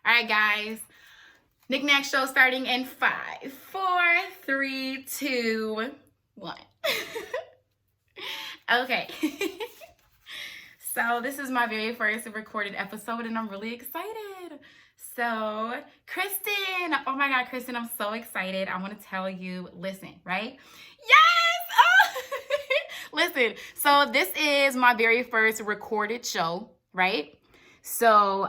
All right, guys. NicNacShow starting in 5, 4, 3, 2, 1. Okay. So this is my very first recorded episode, and I'm really excited. So, Kristen, oh my God, Kristen, I'm so excited. I want to tell you, listen, right? Yes! Oh! Listen, so this is my very first recorded show, right? So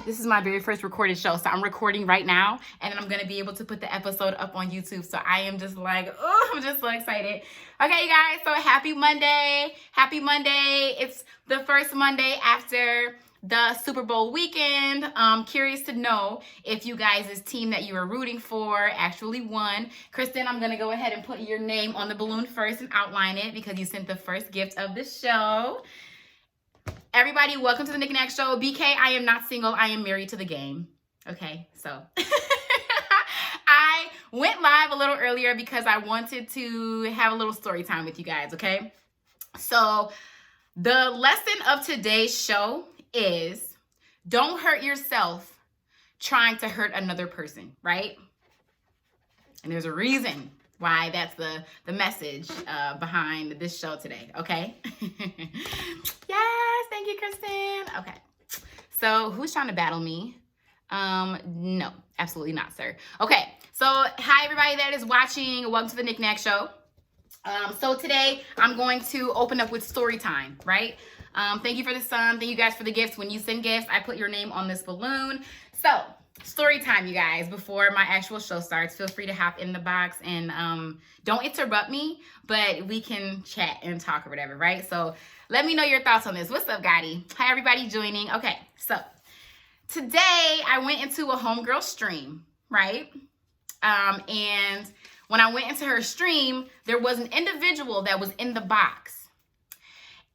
this is my very first recorded show. So I'm recording right now, and then I'm going to be able to put the episode up on YouTube. So I am just like, oh, I'm just so excited. Okay, you guys, so happy Monday. Happy Monday. It's the first Monday after the Super Bowl weekend. Curious to know if you guys' team that you were rooting for actually won. Kristen, I'm going to go ahead and put your name on the balloon first and outline it because you sent the first gift of the show. Everybody, welcome to the NicNacShow. BK, I am not single. I am married to the game. Okay, so I went live a little earlier because I wanted to have a little story time with you guys, okay? So the lesson of today's show is don't hurt yourself trying to hurt another person, right? And there's a reason why that's the message behind this show today, okay? Yes, thank you, Kristen. Okay, so who's trying to battle me? No, absolutely not, sir. Okay, so hi, everybody that is watching. Welcome to the NicNacShow. So today I'm going to open up with story time, right? Thank you for the sun. Thank you guys for the gifts. When you send gifts, I put your name on this balloon. So story time, you guys, before my actual show starts. Feel free to hop in the box and don't interrupt me, but we can chat and talk or whatever, right? So let me know your thoughts on this. What's up, Gotti? Hi, everybody joining. Okay, so today I went into a homegirl stream, right? And when I went into her stream, there was an individual that was in the box.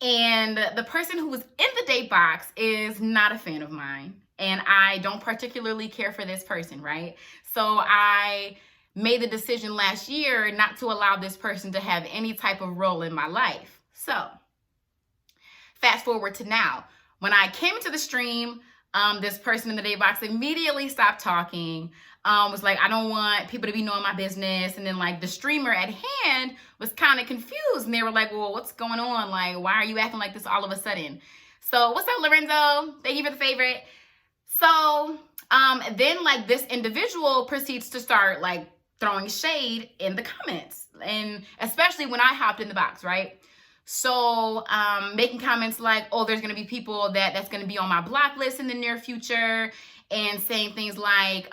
And the person who was in the date box is not a fan of mine. And I don't particularly care for this person, right? So I made the decision last year not to allow this person to have any type of role in my life. So fast forward to now. When I came into the stream, this person in the date box immediately stopped talking, was like, I don't want people to be knowing my business. And then like the streamer at hand was kind of confused. And they were like, well, what's going on? Like, why are you acting like this all of a sudden? So what's up, Lorenzo? Thank you for the favorite. So then like this individual proceeds to start like throwing shade in the comments, and especially when I hopped in the box, right? So making comments like, oh, there's going to be people that's going to be on my block list in the near future, and saying things like,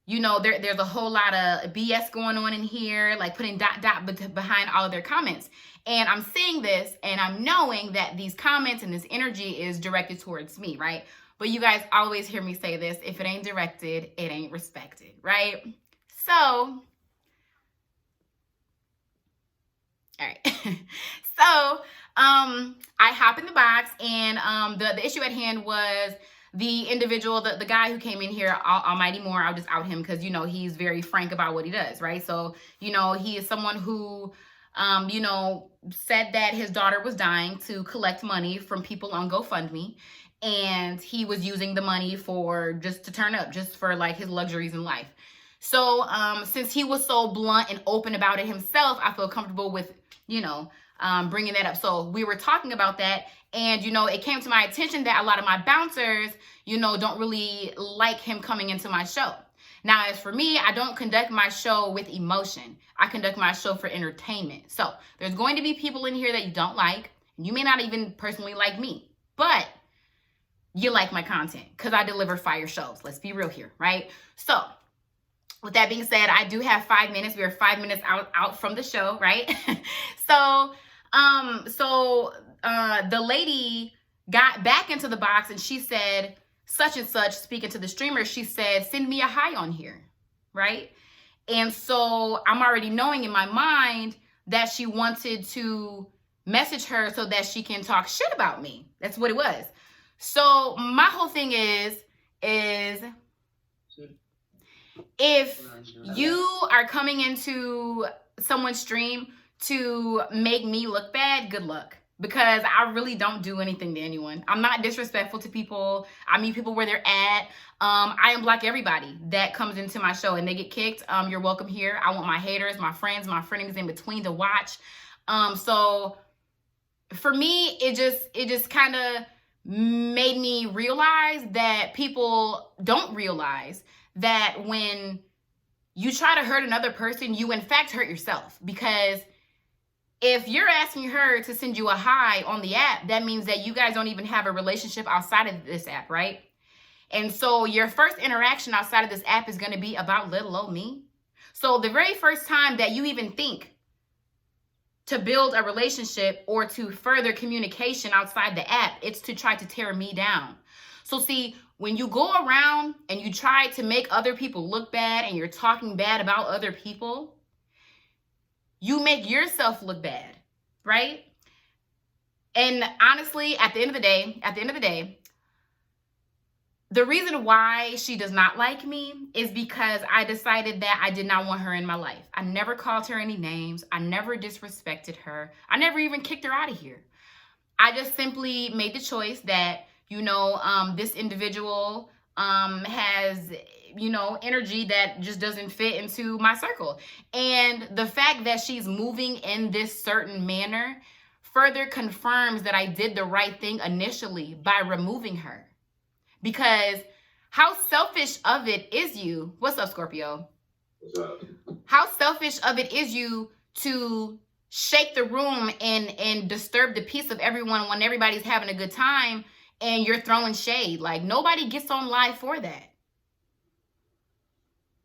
you know, there's a whole lot of BS going on in here, like putting ... behind all of their comments. And I'm seeing this and I'm knowing that these comments and this energy is directed towards me, right? But you guys always hear me say this: if it ain't directed, it ain't respected, right? So, all right. So, I hop in the box, and the issue at hand was the individual, the guy who came in here, Almighty Moore. I'll just out him because, you know, he's very frank about what he does, right? So, you know, he is someone who, you know, said that his daughter was dying to collect money from people on GoFundMe. And he was using the money for just to turn up, just for like his luxuries in life. So since he was so blunt and open about it himself, I feel comfortable with, you know, bringing that up. So we were talking about that, and, you know, it came to my attention that a lot of my bouncers, you know, don't really like him coming into my show. Now, as for me, I don't conduct my show with emotion. I conduct my show for entertainment. So there's going to be people in here that you don't like. You may not even personally like me, but you like my content because I deliver fire shows. Let's be real here, right? So with that being said, I do have 5 minutes. We are 5 minutes out from the show, right? So the lady got back into the box and she said, such and such, speaking to the streamer, she said, send me a hi on here, right? And so I'm already knowing in my mind that she wanted to message her so that she can talk shit about me. That's what it was. So my whole thing is if you are coming into someone's stream to make me look bad, good luck. because I really don't do anything to anyone. I'm not disrespectful to people. I meet people where they're at. I unblock everybody that comes into my show and they get kicked. You're welcome here. I want my haters, my friends, my frenemies in between to watch. So for me, it just kind of made me realize that people don't realize that when you try to hurt another person, you in fact hurt yourself. Because if you're asking her to send you a hi on the app, that means that you guys don't even have a relationship outside of this app, right? And so your first interaction outside of this app is going to be about little old me. So the very first time that you even think to build a relationship or to further communication outside the app, it's to try to tear me down. So see, when you go around and you try to make other people look bad and you're talking bad about other people, you make yourself look bad, right? And honestly, at the end of the day, the reason why she does not like me is because I decided that I did not want her in my life. I never called her any names. I never disrespected her. I never even kicked her out of here. I just simply made the choice that, this individual has, energy that just doesn't fit into my circle. And the fact that she's moving in this certain manner further confirms that I did the right thing initially by removing her. Because how selfish of it is you? What's up, Scorpio? What's up? How selfish of it is you to shake the room and disturb the peace of everyone when everybody's having a good time and you're throwing shade. Like, nobody gets on live for that.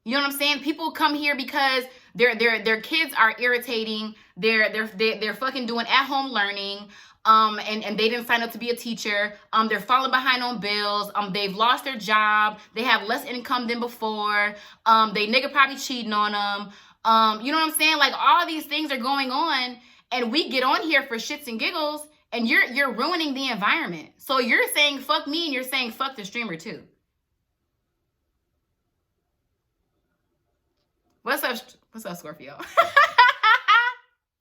You know what I'm saying? People come here because their kids are irritating. They're fucking doing at-home learning. And they didn't sign up to be a teacher. They're falling behind on bills. They've lost their job. They have less income than before. They nigga probably cheating on them. You know what I'm saying? Like, all these things are going on, and we get on here for shits and giggles, and you're ruining the environment. So you're saying fuck me, and you're saying fuck the streamer too. What's up, Scorpio?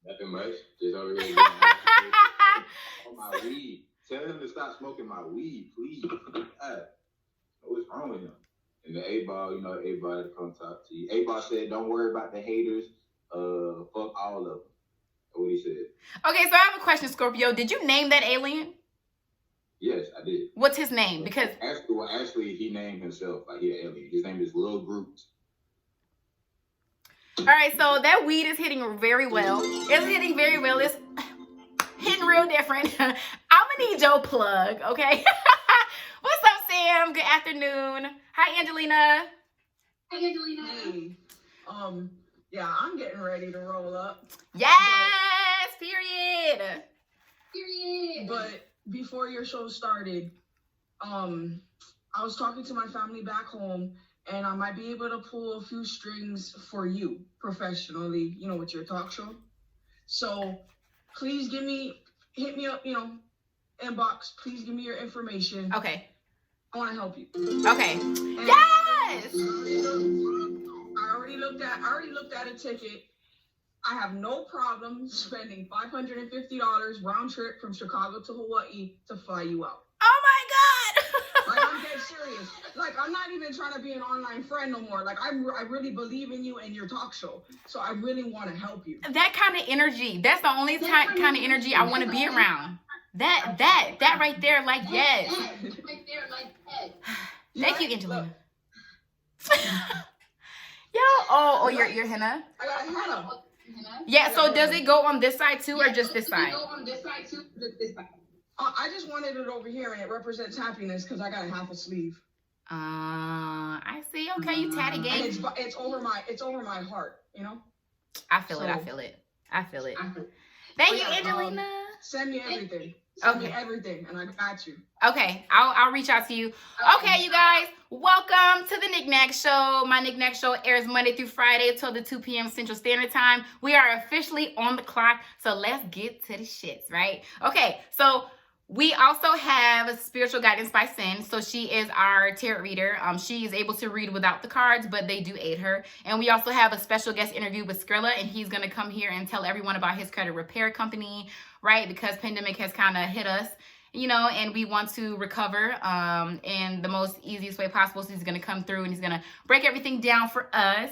Nothing much. Just over here on my weed. Tell him to stop smoking my weed, please. What's wrong with him? And the A-Ball, A-Ball to come talk to you. A-Ball said, don't worry about the haters. Fuck all of them. That's what he said. Okay, so I have a question, Scorpio. Did you name that alien? Yes, I did. What's his name? Because actually, he named himself. Like, he an alien. His name is Lil Groot. All right, so that weed is hitting very well. It's hitting very well. It's hitting real different. I'm gonna need your plug, okay? What's up, Sam? Good afternoon. Hi, Angelina. Hi, Angelina. Hey. Yeah, I'm getting ready to roll up. Yes, period. But before your show started, I was talking to my family back home, and I might be able to pull a few strings for you professionally, with your talk show. So please hit me up, inbox. Please give me your information. Okay. I want to help you. Okay. And Yes! I already looked at a ticket. I have no problem spending $550 round trip from Chicago to Hawaii to fly you out. Oh my God! Like, I'm dead serious. Like, I'm not even trying to be an online friend no more. Like, I really believe in you and your talk show. So I really want to help you. That kind of energy. That's the only kind of energy I want to be around. That right there, like, yes. Thank you, Angelina. Yo, oh, your henna? I got a henna. Yeah, so does it go on this side too, or just this side? I just wanted it over here, and it represents happiness because I got a half a sleeve. I see. Okay, you tatty gang. And it's over my heart, I feel it. Thank you, Angelina. Send me everything. Okay. Me everything, and I got you. Okay, I'll reach out to you. Okay, you guys, welcome to the NicNac Show. My NicNac Show airs Monday through Friday till the 2 p.m. Central Standard Time. We are officially on the clock, so let's get to the shits, right? Okay, so we also have Spiritual Guidance by Sin. So she is our tarot reader. She is able to read without the cards, but they do aid her. And we also have a special guest interview with Skrilla, and he's going to come here and tell everyone about his credit repair company, right? Because pandemic has kind of hit us, you know, and we want to recover and the most easiest way possible. So he's going to come through and he's going to break everything down for us.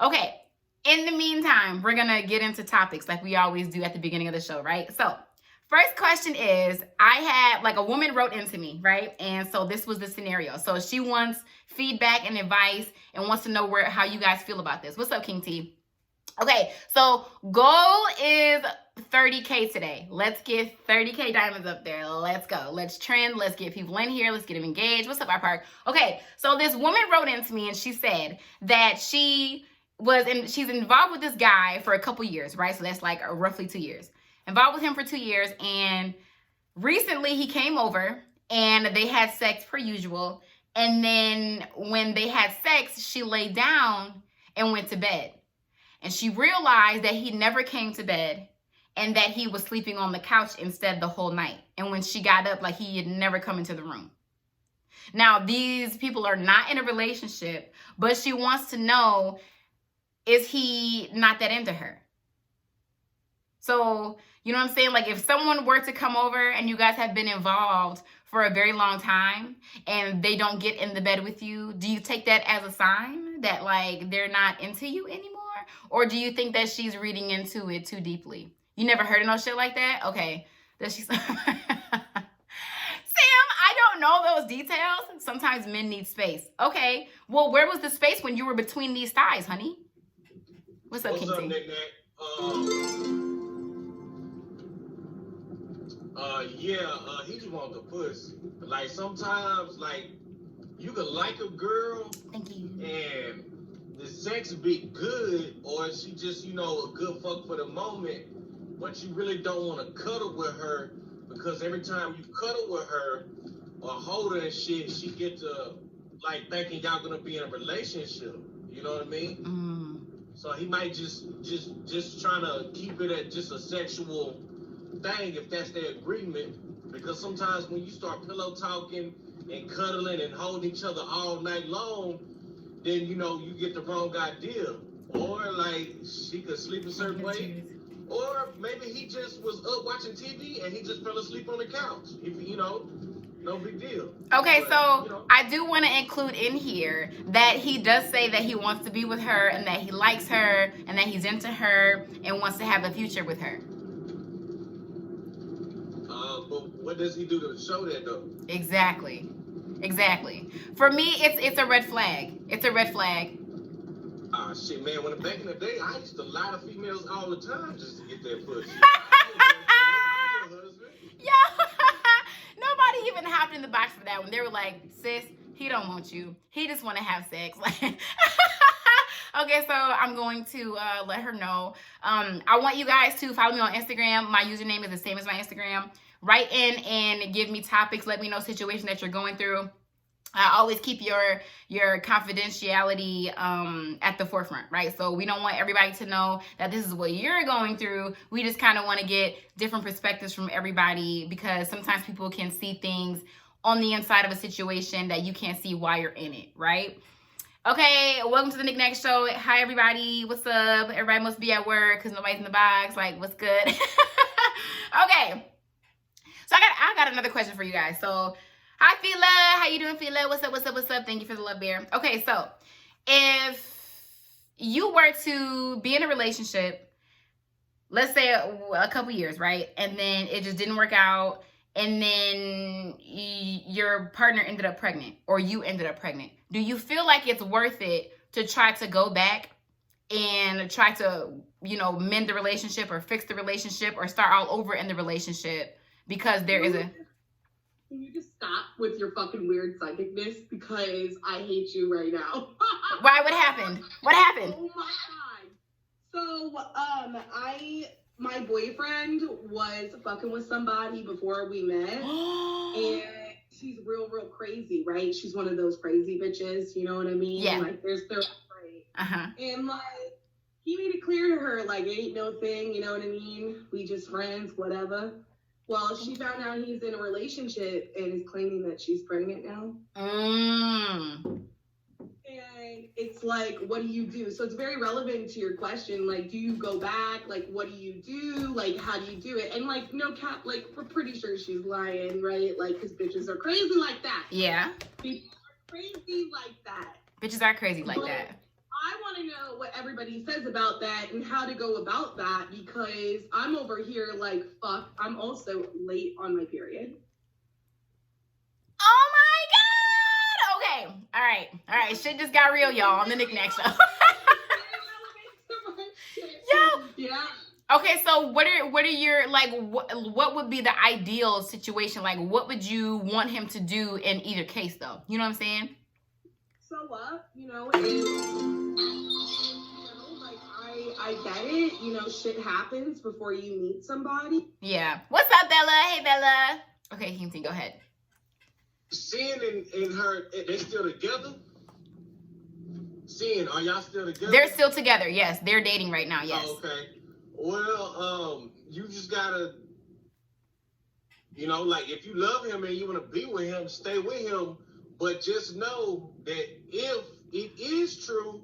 Okay. In the meantime, we're going to get into topics like we always do at the beginning of the show, right? So first question is, I had like a woman wrote into me, right? And so this was the scenario. So she wants feedback and advice and wants to know how you guys feel about this. What's up, King T? Okay, so goal is 30K today. Let's get 30K diamonds up there. Let's go. Let's trend. Let's get people in here. Let's get them engaged. What's up, our park? Okay, so this woman wrote into me and she said that she's involved with this guy for a couple years, right? So that's like roughly 2 years. Involved with him for 2 years, and recently he came over and they had sex per usual. And then when they had sex, she laid down and went to bed. And she realized that he never came to bed and that he was sleeping on the couch instead the whole night. And when she got up, like he had never come into the room. Now, these people are not in a relationship, but she wants to know, is he not that into her? So, you know what I'm saying? Like if someone were to come over and you guys have been involved for a very long time and they don't get in the bed with you, do you take that as a sign that like they're not into you anymore? Or do you think that she's reading into it too deeply? You never heard of no shit like that? Okay. Does she? Sam, I don't know those details. Sometimes men need space. Okay. Well, where was the space when you were between these thighs, honey? What's up, King T? He just want the pussy. Like sometimes, like you could like a girl, Thank you, and the sex be good, or she just a good fuck for the moment, but you really don't want to cuddle with her because every time you cuddle with her or hold her and shit, she get to like thinking y'all gonna be in a relationship. You know what I mean? Mm. So he might just trying to keep it at just a sexual thing if that's their agreement, because sometimes when you start pillow talking and cuddling and holding each other all night long, then you get the wrong idea, or like she could sleep a certain way, or maybe he just was up watching TV and he just fell asleep on the couch. No big deal. Okay, so I do want to include in here that he does say that he wants to be with her and that he likes her and that he's into her and wants to have a future with her. But what does he do to show that though? Exactly. For me, it's a red flag. It's a red flag. Shit, man. When back in the day, I used to lie to females all the time just to get that pussy. Yo, nobody even hopped in the box for that one. They were like, sis, he don't want you. He just want to have sex. Okay, so I'm going to let her know. I want you guys to follow me on Instagram. My username is the same as my Instagram. Write in and give me topics. Let me know situation that you're going through. I always keep your confidentiality at the forefront, right? So we don't want everybody to know that this is what you're going through. We just kind of want to get different perspectives from everybody, because sometimes people can see things on the inside of a situation that you can't see while you're in it, right? Okay, welcome to the NicNacShow. Hi, everybody. What's up? Everybody must be at work because nobody's in the box. Like, what's good? Okay. So I got another question for you guys. So, hi, Fila. How you doing, Fila? What's up? Thank you for the love, bear. Okay, so if you were to be in a relationship, let's say a couple years, right? And then it just didn't work out, and then your partner ended up pregnant, or you ended up pregnant. Do you feel like it's worth it to try to go back and try to, mend the relationship or fix the relationship or start all over in the relationship because there is a... Can you just stop with your fucking weird psychicness? Because I hate you right now. Why? What happened? What happened? Oh my God. So, my boyfriend was fucking with somebody before we met. And she's real crazy, right? She's one of those crazy bitches, you know what I mean? Yeah. Like, they're right. Uh-huh. And, like, he made it clear to her, like, it ain't no thing, you know what I mean? We just friends, whatever. Well, she found out he's in a relationship and is claiming that she's pregnant now. Mm. And it's like, what do you do? So it's very relevant to your question. Like, do you go back? Like, what do you do? Like, how do you do it? And like, no cap, like, we're pretty sure she's lying, right? Like, because bitches are crazy like that. Yeah. People are crazy like that. Bitches are crazy like But that. I want to know what everybody says about that and how to go about that, because I'm over here like, fuck, I'm also late on my period. Oh my God. Okay. All right. Shit just got real, y'all, on the NicNac Show. Yo. Yeah. Okay, so what are your, like, what would be the ideal situation? Like, what would you want him to do in either case, though? You know what I'm saying? So what? You know, and, like, I get it. You know, shit happens before you meet somebody. Yeah. What's up, Bella? Hey, Bella. Okay, Kingston, go ahead. Seeing and her, they still together? Seeing, are y'all still together? They're still together. Yes, they're dating right now. Yes. Oh, okay. Well, you just gotta, you know, like, if you love him and you want to be with him, stay with him. But just know that if it is true,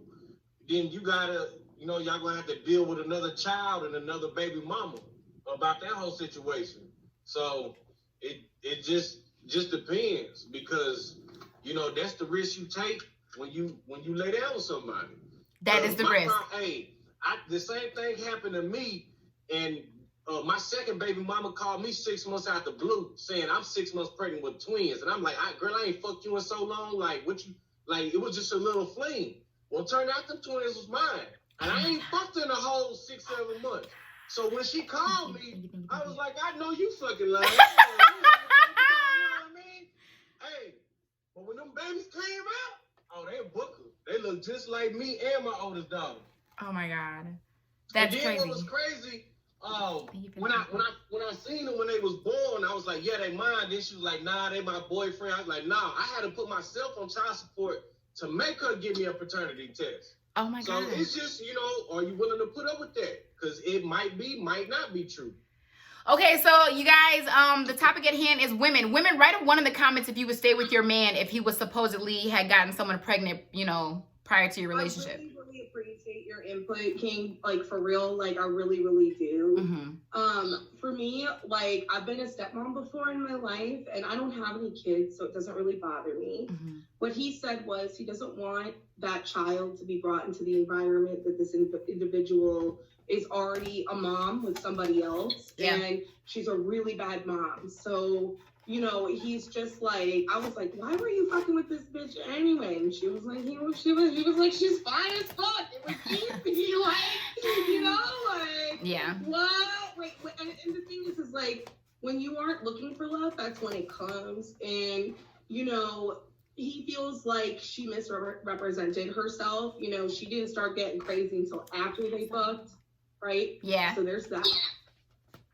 then you gotta, you know, y'all gonna have to deal with another child and another baby mama about that whole situation. So it just depends, because, you know, that's the risk you take when you lay down with somebody. That is the risk. The same thing happened to me, and my second baby mama called me 6 months out the blue, saying I'm 6 months pregnant with twins, and I'm like, girl, I ain't fucked you in so long. Like, what you like? It was just a little fling. Well, it turned out the twins was mine, and I ain't fucked in a whole 6-7 months. So when she called me, I was like, I know you fucking lying. You know what I mean? Hey, but when them babies came out, oh, they bookers. They look just like me and my oldest daughter. Oh my God, that's crazy. What was crazy? When I seen them when they was born, I was like, yeah, they mine. Then she was like, nah, they my boyfriend. I was like, nah, I had to put myself on child support to make her give me a paternity test. Oh my God. So it's just, you know, are you willing to put up with that? Because it might not be true. Okay, so you guys, the topic at hand is women. Women, write one in the comments if you would stay with your man if he was supposedly had gotten someone pregnant, you know, prior to your relationship. I really appreciate your input, King. Like, for real, like, I really, really do. Mm-hmm. For me, like, I've been a stepmom before in my life, and I don't have any kids, so it doesn't really bother me. Mm-hmm. What he said was he doesn't want that child to be brought into the environment that this individual is already a mom with somebody else, and she's a really bad mom. So, you know, he's just like, I was like, why were you fucking with this bitch anyway? And she was like, he was like, she's fine as fuck. It was easy, like, you know, like, yeah. What? Wait, and the thing is like, when you aren't looking for love, that's when it comes. And, you know, he feels like she misrepresented herself. You know, she didn't start getting crazy until after they fucked, right? Yeah. So there's that.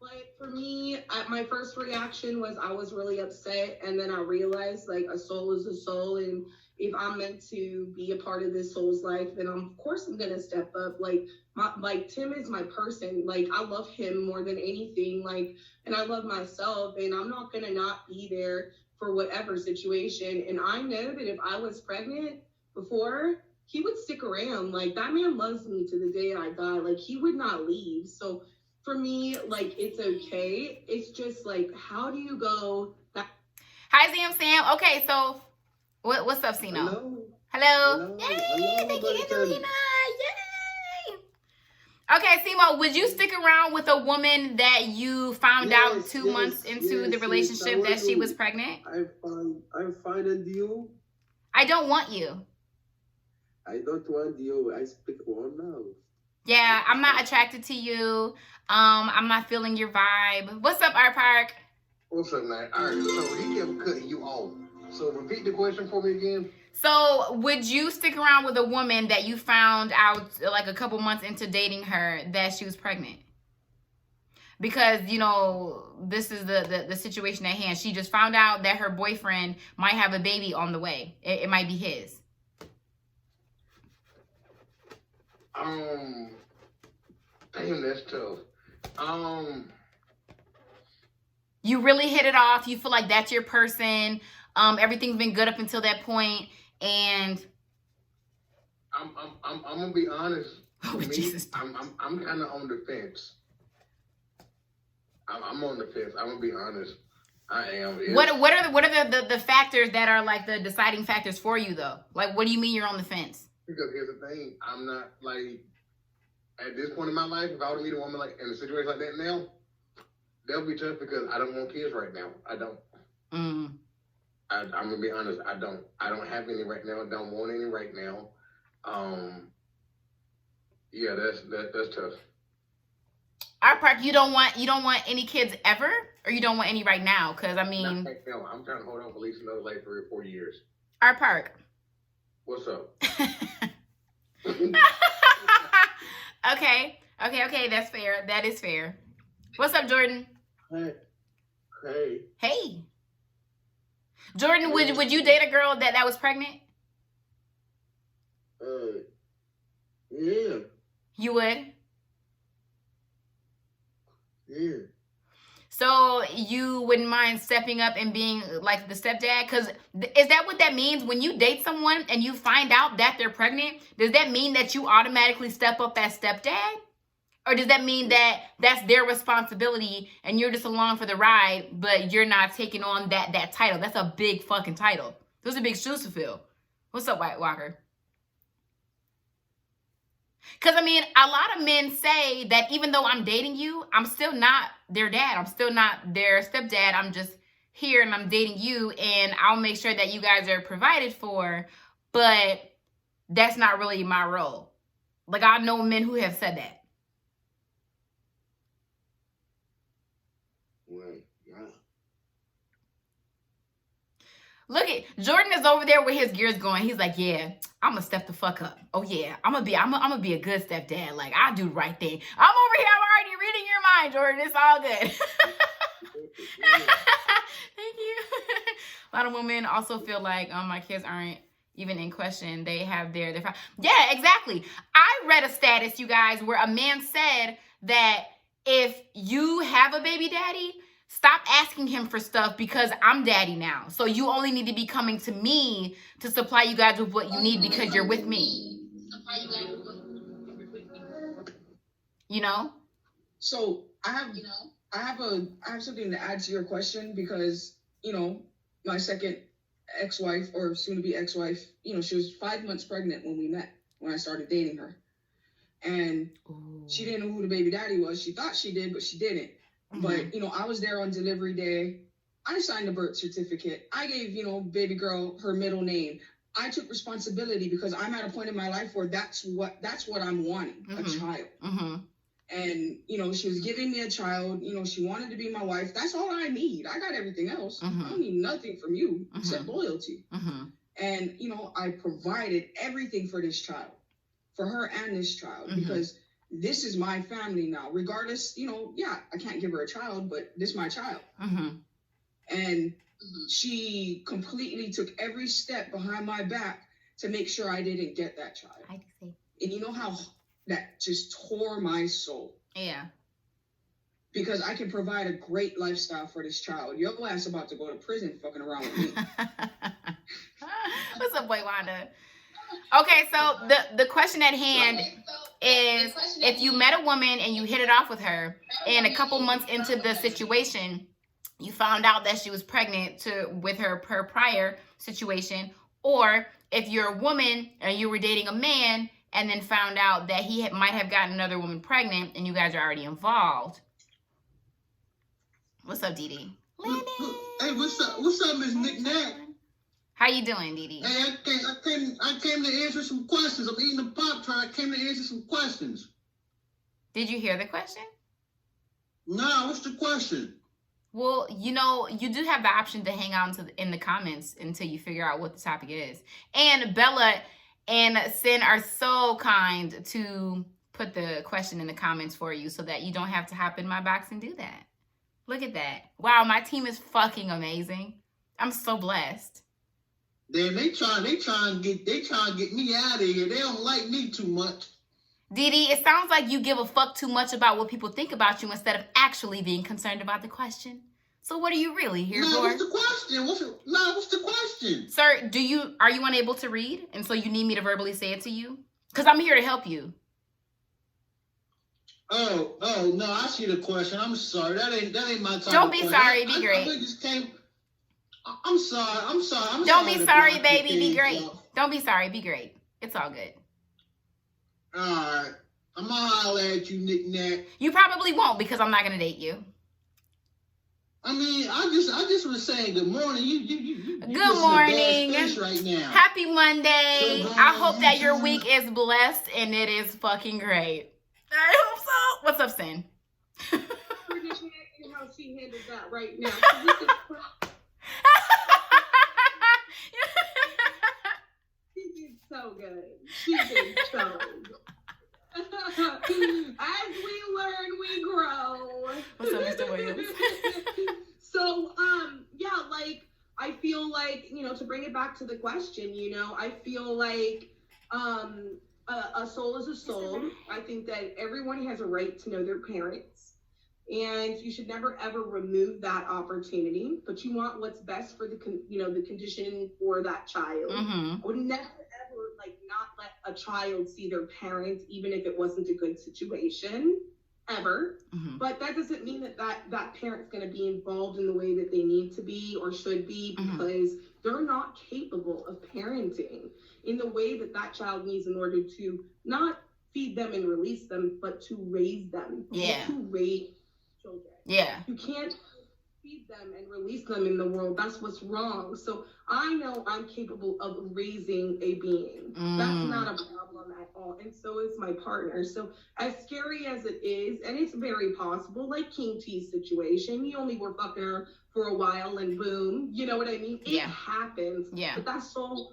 But for me, my first reaction was I was really upset, and then I realized, like, a soul is a soul, and if I'm meant to be a part of this soul's life, then of course I'm gonna step up. Like Tim is my person. Like, I love him more than anything. Like, and I love myself, and I'm not gonna not be there for whatever situation. And I know that if I was pregnant before, he would stick around. Like, that man loves me to the day I die. Like, he would not leave. So for me, like, it's okay. It's just like, how do you go back? Hi, Sam. Okay, so what's up, Sino? Hello. Yay! Thank you, Angelina. Yay! Okay, Simo, would you stick around with a woman that you found out 2 months into the relationship that she was pregnant? I'm fine, and you? I don't want you. I don't want you. I speak one now. Yeah, I'm not attracted to you. I'm not feeling your vibe. What's up, Art Park? What's up, man? All right, so he kept cutting you off. So repeat the question for me again. So would you stick around with a woman that you found out like a couple months into dating her that she was pregnant? Because, you know, this is the situation at hand. She just found out that her boyfriend might have a baby on the way. It might be his. Damn, that's tough. You really hit it off. You feel like that's your person. Everything's been good up until that point, and I'm gonna be honest. Oh, For me, Jesus. I'm kind of on the fence. I'm on the fence. I'm gonna be honest. I am. What are the factors that are like the deciding factors for you though? Like, what do you mean you're on the fence? Because here's the thing. I'm not like at this point in my life. If I were to meet a woman like in a situation like that now, that'll be tough because I don't want kids right now. I don't. I'm gonna be honest. I don't have any right now. I don't want any right now. Yeah, that's tough. Our Park, you don't want any kids ever, or you don't want any right now? Because I mean, not right now. I'm trying to hold on for at least another like 3 or 4 years. Our Park. What's up? Okay, that's fair. That is fair. What's up, Jordan? Hey. Jordan, would you date a girl that was pregnant? Yeah. You would? Yeah. So you wouldn't mind stepping up and being like the stepdad? Because is that what that means? When you date someone and you find out that they're pregnant, does that mean that you automatically step up as stepdad? Or does that mean that that's their responsibility and you're just along for the ride, but you're not taking on that title? That's a big fucking title. Those are big shoes to fill. What's up, White Walker? Because, I mean, a lot of men say that even though I'm dating you, I'm still not their dad. I'm still not their stepdad. I'm just here and I'm dating you, and I'll make sure that you guys are provided for, but that's not really my role. Like, I know men who have said that. Right. Yeah. Look at Jordan is over there with his gears going. He's like, yeah, I'm gonna step the fuck up. Oh yeah, I'm gonna be a good stepdad. Like, I do the right thing. I'm over here. I'm already reading your mind, Jordan. It's all good. Thank you. A lot of women also feel like my kids aren't even in question. They have their yeah, exactly. I read a status, you guys, where a man said that if you have a baby daddy, stop asking him for stuff because I'm daddy now. So you only need to be coming to me to supply you guys with what you need because you're with me. You know? So I have something to add to your question because, you know, my second ex-wife or soon-to-be ex-wife, you know, she was 5 months pregnant when we met, when I started dating her. And she didn't know who the baby daddy was. She thought she did, but she didn't. Mm-hmm. But, you know, I was there on delivery day. I signed the birth certificate. I gave, you know, baby girl her middle name. I took responsibility because I'm at a point in my life where that's what I'm wanting, a child. Mm-hmm. And, you know, she was giving me a child. You know, she wanted to be my wife. That's all I need. I got everything else. Mm-hmm. I don't need nothing from you except loyalty. Mm-hmm. And, you know, I provided everything for this child, for her and this child, because this is my family now. Regardless, you know, yeah, I can't give her a child, but this is my child. And she completely took every step behind my back to make sure I didn't get that child. I see. And you know how that just tore my soul. Yeah. Because I can provide a great lifestyle for this child. Your ass about to go to prison fucking around with me. What's up, boy Wanda? Okay, so the question at hand is, if you met a woman and you hit it off with her, and a couple months into the situation, you found out that she was pregnant with her prior situation, or if you're a woman and you were dating a man and then found out that he might have gotten another woman pregnant and you guys are already involved. What's up, Dee Dee? Hey, what's up, Miss NicNac? How you doing, Dee Dee? Hey, I came to answer some questions. I'm eating a Pop-Tart. I came to answer some questions. Did you hear the question? No, what's the question? Well, you know, you do have the option to hang out in the comments until you figure out what the topic is. And Bella and Sin are so kind to put the question in the comments for you so that you don't have to hop in my box and do that. Look at that. Wow, my team is fucking amazing. I'm so blessed. Then they trying to get me out of here. They don't like me too much. Dee Dee, it sounds like you give a fuck too much about what people think about you instead of actually being concerned about the question. So what are you really here for? What's the question? What's the question? Sir, are you unable to read? And so you need me to verbally say it to you? Because I'm here to help you. Oh, no, I see the question. I'm sorry. That ain't my type. Don't be sorry. Be great. I'm sorry. Don't be sorry, baby. Be great. Don't be sorry. Be great. It's all good. All right. I'm going to holler at you, Nick. You probably won't because I'm not going to date you. I mean, I just was saying good morning. You good morning. Right now. Happy Monday. I hope that your week is blessed and it is fucking great. I hope so. What's up, Sin? How she handled that right now. She did so good. She did so good. As we learn, we grow. What's up, Mr. Williams? So, yeah, like, I feel like, you know, to bring it back to the question, you know, I feel like, a soul is a soul. I think that everyone has a right to know their parents, and you should never ever remove that opportunity. But you want what's best for the condition for that child. Mm-hmm. I would never ever not let a child see their parents, even if it wasn't a good situation, ever. Mm-hmm. But that doesn't mean that parent's going to be involved in the way that they need to be or should be, because they're not capable of parenting in the way that child needs in order to not feed them and release them, but to raise them. Yeah. To raise children. Yeah. You can't feed them and release them in the world. That's what's wrong. So I know I'm capable of raising a being. That's not a problem at all. And so is my partner. So as scary as it is, and it's very possible, like King T's situation, you only were fucking her for a while and boom, you know what I mean? It happens. Yeah. But that's so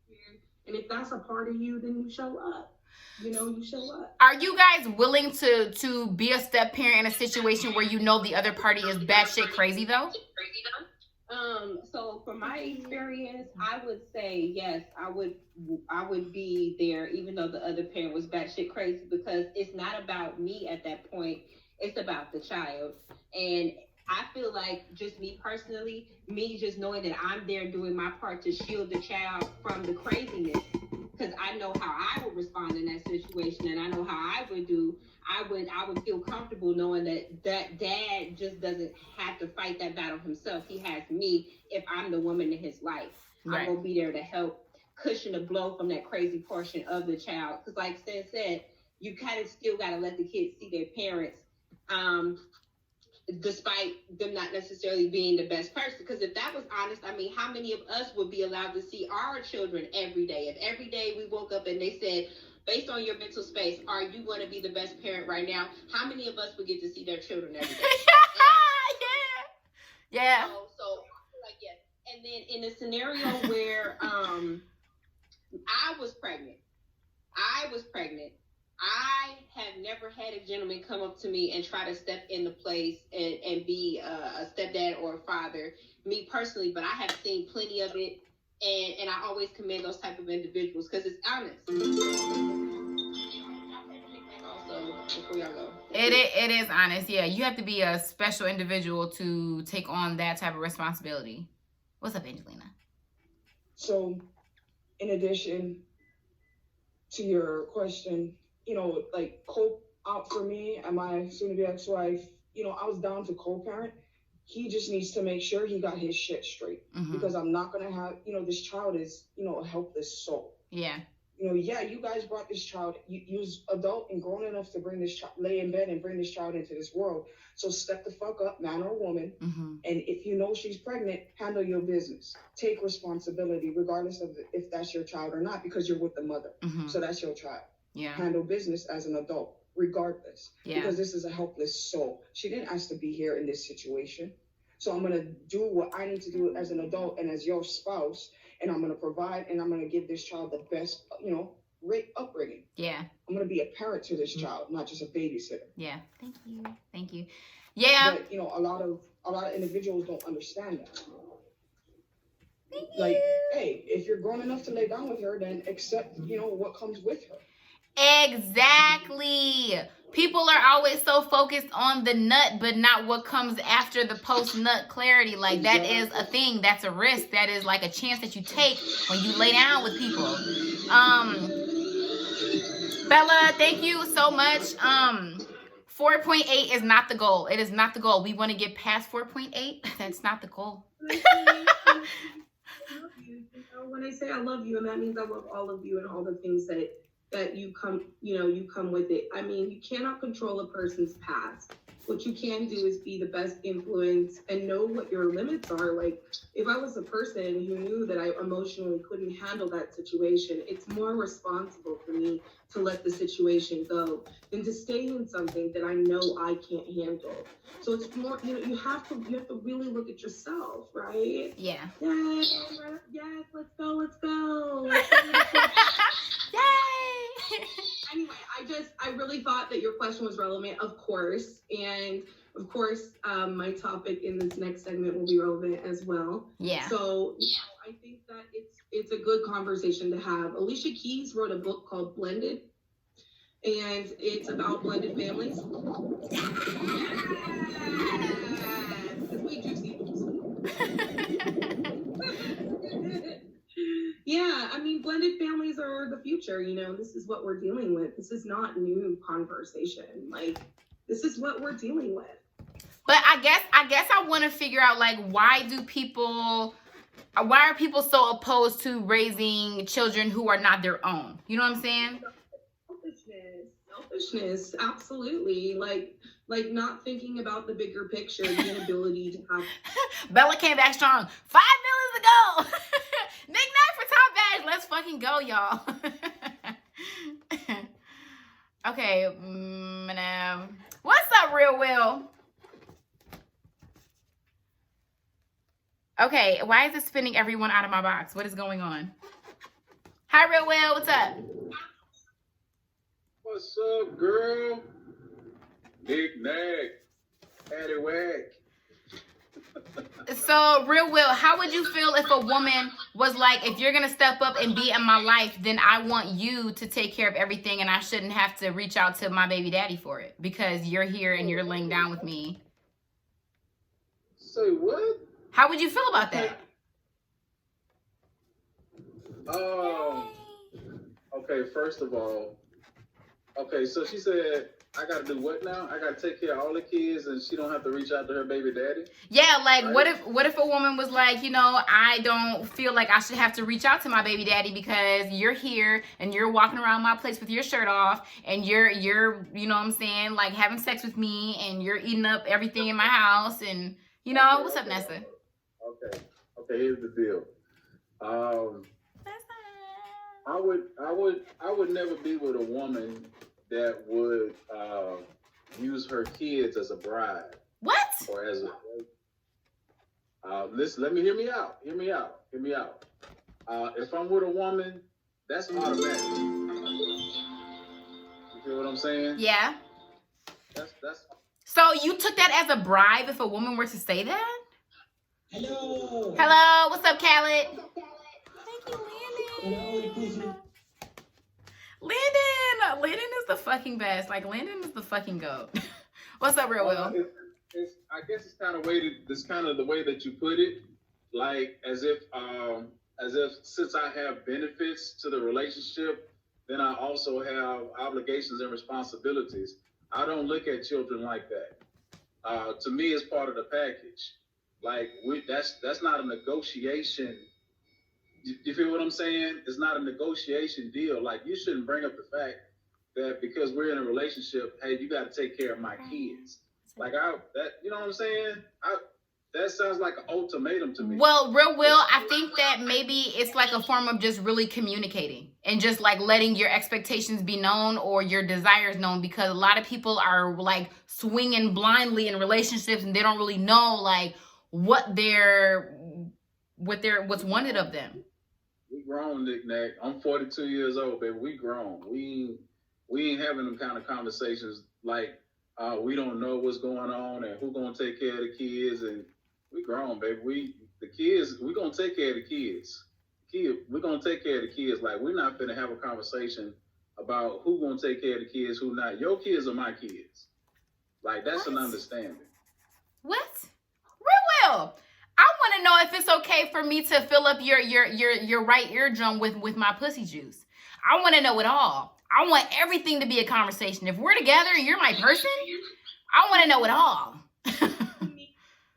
weird. And if that's a part of you, then you show up. You know, you show up. Are you guys willing to be a step parent in a situation where you know the other party is batshit crazy though? So from my experience, I would say yes, I would be there even though the other parent was batshit crazy, because it's not about me at that point. It's about the child. And I feel like, just me personally, me just knowing that I'm there doing my part to shield the child from the craziness, because I know how I would respond in that situation, and I know how I would do. I would feel comfortable knowing that dad just doesn't have to fight that battle himself. He has me if I'm the woman in his life. Right. I'm going to be there to help cushion the blow from that crazy portion of the child. Because like Stan said, you kind of still got to let the kids see their parents, despite them not necessarily being the best person. Because if that was honest, I mean, how many of us would be allowed to see our children every day? If every day we woke up and they said, based on your mental space, are you going to be the best parent right now? How many of us would get to see their children every day? Yeah. So I feel like, yes. And then in a scenario where I was pregnant, I have never had a gentleman come up to me and try to step into place and be a stepdad or a father, me personally, but I have seen plenty of it. And I always commend those type of individuals because it's honest. Also, before y'all go. It is honest. Yeah, you have to be a special individual to take on that type of responsibility. What's up, Angelina? So, in addition to your question, you know, like cope out for me and my soon-to-be ex-wife, you know, I was down to co-parent. He just needs to make sure he got his shit straight, because I'm not going to have, you know, this child is, you know, a helpless soul. Yeah. You know, yeah, you guys brought this child, you was adult and grown enough to bring this child, lay in bed and bring this child into this world. So step the fuck up, man or woman. And if you know she's pregnant, handle your business. Take responsibility, regardless of if that's your child or not, because you're with the mother. So that's your child. Yeah. Handle business as an adult. Regardless, yeah. Because this is a helpless soul. She didn't ask to be here in this situation. So I'm going to do what I need to do as an adult and as your spouse, and I'm going to provide, and I'm going to give this child the best, you know, upbringing. Yeah. I'm going to be a parent to this child, not just a babysitter. Yeah. Thank you. Yeah. But, you know, a lot of individuals don't understand that. Like, hey, if you're grown enough to lay down with her, then accept, you know, what comes with her. Exactly. People are always so focused on the nut, but not what comes after the post-nut clarity. Like, that is a thing. That's a risk. That is like a chance that you take when you lay down with people. Bella, thank you so much. 4.8 is not the goal. It is not the goal. We want to get past 4.8. That's not the goal. When I say I love you, and that means I love all of you and all the things that you come with it. I mean, you cannot control a person's past. What you can do is be the best influence and know what your limits are. Like, if I was a person who knew that I emotionally couldn't handle that situation, it's more responsible for me to let the situation go than to stay in something that I know I can't handle. So it's more, you have to really look at yourself, right? Yeah. Yes, let's go. Yay! Anyway, I really thought that your question was relevant, of course. And of course, my topic in this next segment will be relevant as well. Yeah. So I think that it's a good conversation to have. Alicia Keys wrote a book called Blended, and it's about blended families. Yeah, I mean, blended families are the future. This is what we're dealing with. This is not new conversation. Like, this is what we're dealing with. But I guess I want to figure out, like, why are people so opposed to raising children who are not their own? You know what I'm saying? Selfishness, absolutely. Like not thinking about the bigger picture, the inability to have. Bella came back strong. 5 minutes ago. Knick-knack for top badge. Let's fucking go, y'all. Okay, what's up, Real Will? Okay, why is it spinning everyone out of my box? What is going on? Hi, Real Will. What's up? What's up, girl? Knick-knack. Paddywhack. So, Real Will, how would you feel if a woman was like, if you're going to step up and be in my life, then I want you to take care of everything and I shouldn't have to reach out to my baby daddy for it because you're here and you're laying down with me? Say what? How would you feel about that? Okay, first of all, so she said, I got to do what now? I got to take care of all the kids and she don't have to reach out to her baby daddy? Yeah, like, right? what if a woman was like, I don't feel like I should have to reach out to my baby daddy because you're here and you're walking around my place with your shirt off and you're you know what I'm saying, like having sex with me and you're eating up everything in my house and, what's up, Nessa? Okay, here's the deal. I would never be with a woman that would use her kids as a bride. What? Or as a listen, hear me out. If I'm with a woman, that's automatic. You feel what I'm saying? Yeah. That's So you took that as a bribe if a woman were to say that? Hello. Hello. What's up, Khaled? Thank you, Landon. Landon is the fucking best. Like, Landon is the fucking goat. What's up, Real Will? I guess it's kind of the way that you put it, like as if since I have benefits to the relationship, then I also have obligations and responsibilities. I don't look at children like that. To me, it's part of the package. Like that's not a negotiation. You feel what I'm saying? It's not a negotiation deal. Like, you shouldn't bring up the fact that because we're in a relationship, hey, you got to take care of my kids. Like, you know what I'm saying? That sounds like an ultimatum to me. Well, Real Will, I think that maybe it's like a form of just really communicating and just like letting your expectations be known or your desires known, because a lot of people are like swinging blindly in relationships and they don't really know like what's wanted of them. We grown, Knick-knack. I'm 42 years old, baby. We grown. We ain't having them kind of conversations like we don't know what's going on and who gonna take care of the kids. And we grown, baby. We gonna take care of the kids. We're gonna take care of the kids. Like, we're not gonna have a conversation about who gonna take care of the kids, who not. Your kids are my kids. Like, that's an understanding. What? Real Will, I want to know if it's okay for me to fill up your right eardrum with my pussy juice. I want to know it all. I want everything to be a conversation. If we're together and you're my person, I want to know it all.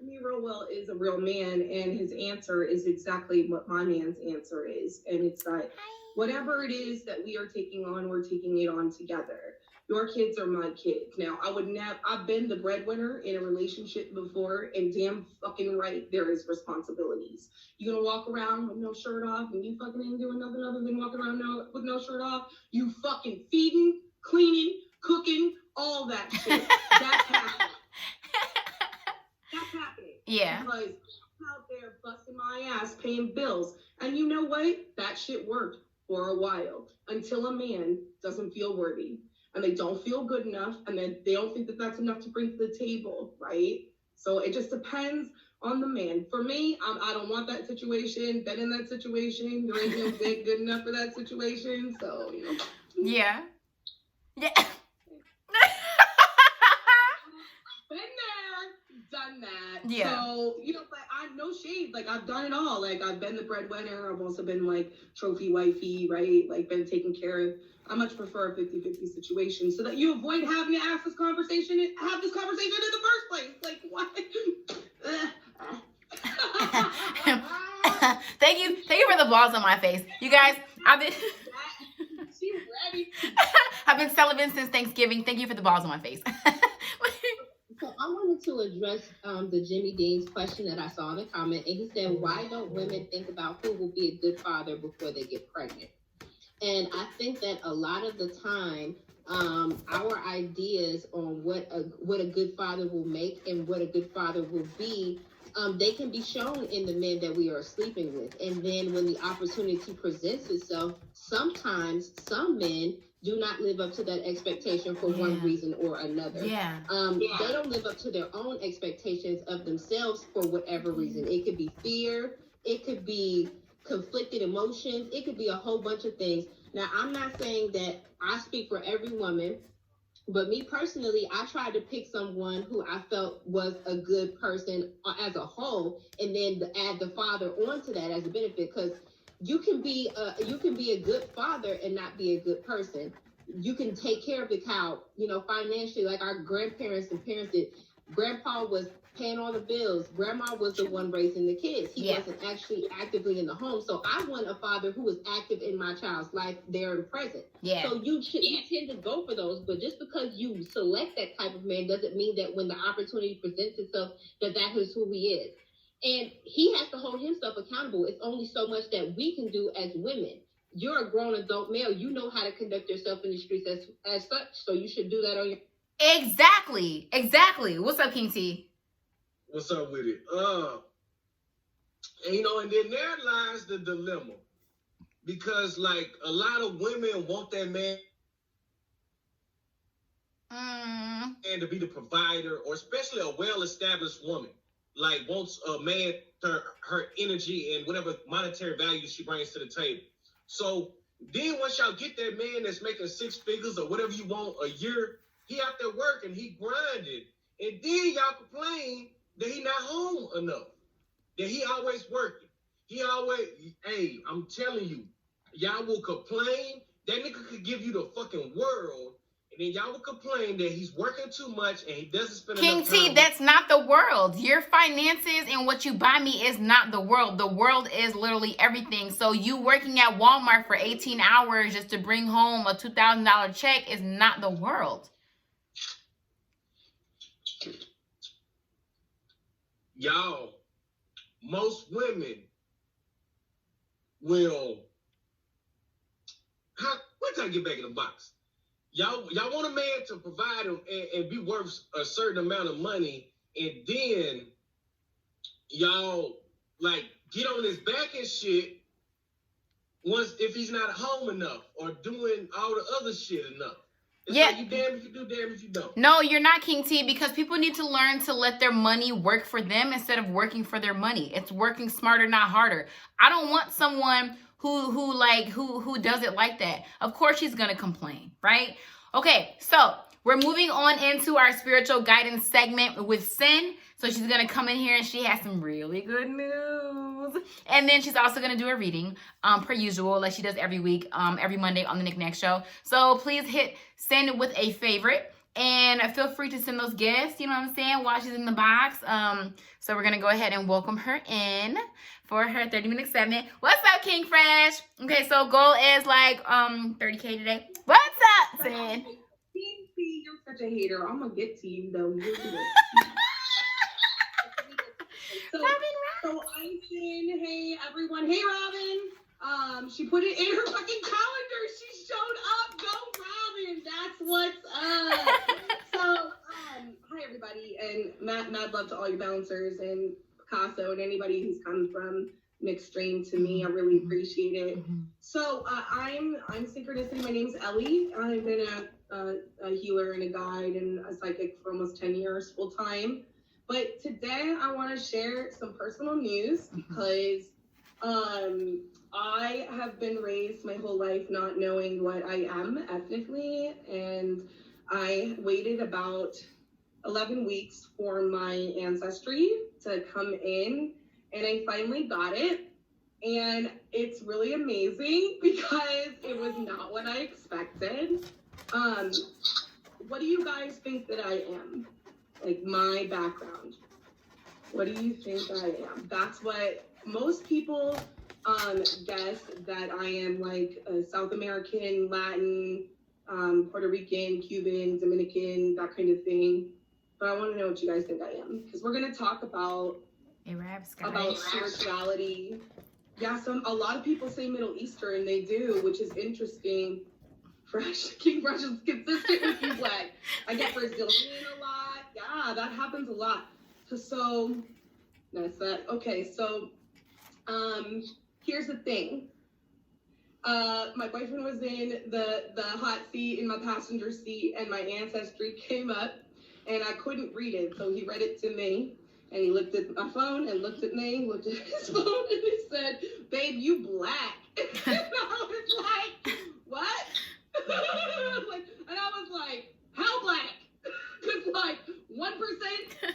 Me real well is a real man, and his answer is exactly what my man's answer is. And it's that whatever it is that we are taking on, we're taking it on together. Your kids are my kids. Now, I've been the breadwinner in a relationship before, and damn fucking right, there is responsibilities. You gonna walk around with no shirt off, and you fucking ain't doing nothing other than walking around with no shirt off? You fucking feeding, cleaning, cooking, all that shit. That's happening. That's happening. Yeah. Because I'm out there busting my ass, paying bills. And you know what? That shit worked for a while, until a man doesn't feel worthy. And they don't feel good enough, and then they don't think that that's enough to bring to the table, right? So it just depends on the man. For me, I don't want that situation. Been in that situation. There ain't no dick good enough for that situation. So, you know. Yeah. Yeah. Been there, done that. Yeah. So, you know, but I no shade. Like, I've done it all. Like, I've been the breadwinner. I've also been, like, trophy wifey, right? Like, been taken care of. I much prefer a 50-50 situation so that you avoid having to have this conversation in the first place. Like, what? Thank you for the balls on my face. You guys, She ready. I've been celibate since Thanksgiving. Thank you for the balls on my face. So I wanted to address the Jimmy Dean's question that I saw in the comment, and he said, why don't women think about who will be a good father before they get pregnant? And I think that a lot of the time, our ideas on what a good father will make and what a good father will be, they can be shown in the men that we are sleeping with. And then when the opportunity presents itself, sometimes some men do not live up to that expectation for one reason or another. Yeah. They don't live up to their own expectations of themselves for whatever reason. It could be fear. It could be conflicted emotions. It could be a whole bunch of things. Now, I'm not saying that I speak for every woman, but me personally, I tried to pick someone who I felt was a good person as a whole, and then add the father onto that as a benefit, because you can be a good father and not be a good person. You can take care of the child, financially, like our grandparents and parents did. Grandpa was paying all the bills. Grandma was the one raising the kids. He wasn't actually actively in the home. So I want a father who was active in my child's life, there and present. Yeah. So you tend to go for those, but just because you select that type of man doesn't mean that when the opportunity presents itself, that is who he is. And he has to hold himself accountable. It's only so much that we can do as women. You're a grown adult male. You know how to conduct yourself in the streets as such. So you should do that on your... Exactly. What's up, King T? What's up with it? And then there lies the dilemma. Because, like, a lot of women want that man and to be the provider, or especially a well-established woman. Like, wants a man to her energy and whatever monetary value she brings to the table. So then once y'all get that man that's making 6 figures or whatever you want a year, he out there working, he grinding, and then y'all complain that he not home enough, that he always working. I'm telling you, y'all will complain. That nigga could give you the fucking world, and then y'all will complain that he's working too much and he doesn't spend enough time. King T, that's not the world. Your finances and what you buy me is not the world. The world is literally everything. So you working at Walmart for 18 hours just to bring home a $2,000 check is not the world. Y'all, most women will... Wait till I get back in the box. Y'all want a man to provide him and be worth a certain amount of money, and then y'all, like, get on his back and shit if he's not home enough or doing all the other shit enough. It's like, you damn if you do, damn if you don't. No, you're not, King T, because people need to learn to let their money work for them instead of working for their money. It's working smarter, not harder. I don't want someone who does it like that. Of course she's gonna complain, right? Okay, so we're moving on into our spiritual guidance segment with Sin. So she's going to come in here and she has some really good news. And then she's also going to do a reading per usual, like she does every week, every Monday on the NicNac Show. So please hit send with a favorite. And feel free to send those gifts, you know what I'm saying, while she's in the box. So we're going to go ahead and welcome her in for her 30-minute segment. What's up, King Fresh? Okay, so goal is like 30K today. What's up, Sin? See, you're such a hater. I'm going to get to you, though. So I'm Sin. Hey, everyone. Hey, Robin. She put it in her fucking calendar. She showed up. Go, Robin. That's what's up. So, hi, everybody. And mad love to all your bouncers and Picasso and anybody who's come from Mixed Stream to me. I really appreciate it. So, I'm Synchronicity. My name's Ellie. I've been a healer and a guide and a psychic for almost 10 years full time. But today I want to share some personal news because I have been raised my whole life not knowing what I am ethnically, and I waited about 11 weeks for my ancestry to come in, and I finally got it, and it's really amazing because it was not what I expected. What do you guys think that I am? Like my background. What do you think I am? That's what most people guess that I am, like a South American, Latin, Puerto Rican, Cuban, Dominican, that kind of thing. But I want to know what you guys think I am, because we're going to talk about spirituality. Yeah, a lot of people say Middle Eastern, they do, which is interesting. King Fresh is consistent with you, Black. I get Brazilian a lot. Yeah, that happens a lot. So that's that. Okay, so here's the thing. My boyfriend was in the hot seat in my passenger seat, and my ancestry came up, and I couldn't read it, so he read it to me, and he looked at my phone and looked at me, looked at his phone, and he said, "Babe, you black." And I was like, "What?" And I was like, "How black?" Because, like, 1%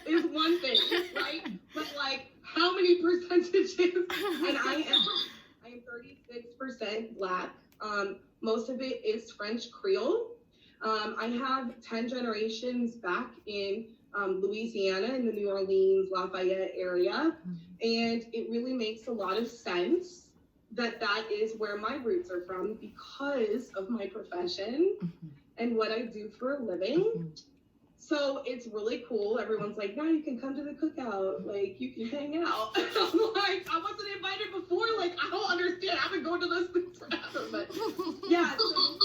is one thing, right? But, like, how many percentages? And I am 36% black. Most of it is French Creole. I have 10 generations back in Louisiana, in the New Orleans, Lafayette area. And it really makes a lot of sense that is where my roots are from because of my profession and what I do for a living. So it's really cool. Everyone's like, "Now you can come to the cookout. Like, you can hang out." I'm like, I wasn't invited before. Like, I don't understand. I've been going to those things forever. But yeah, so,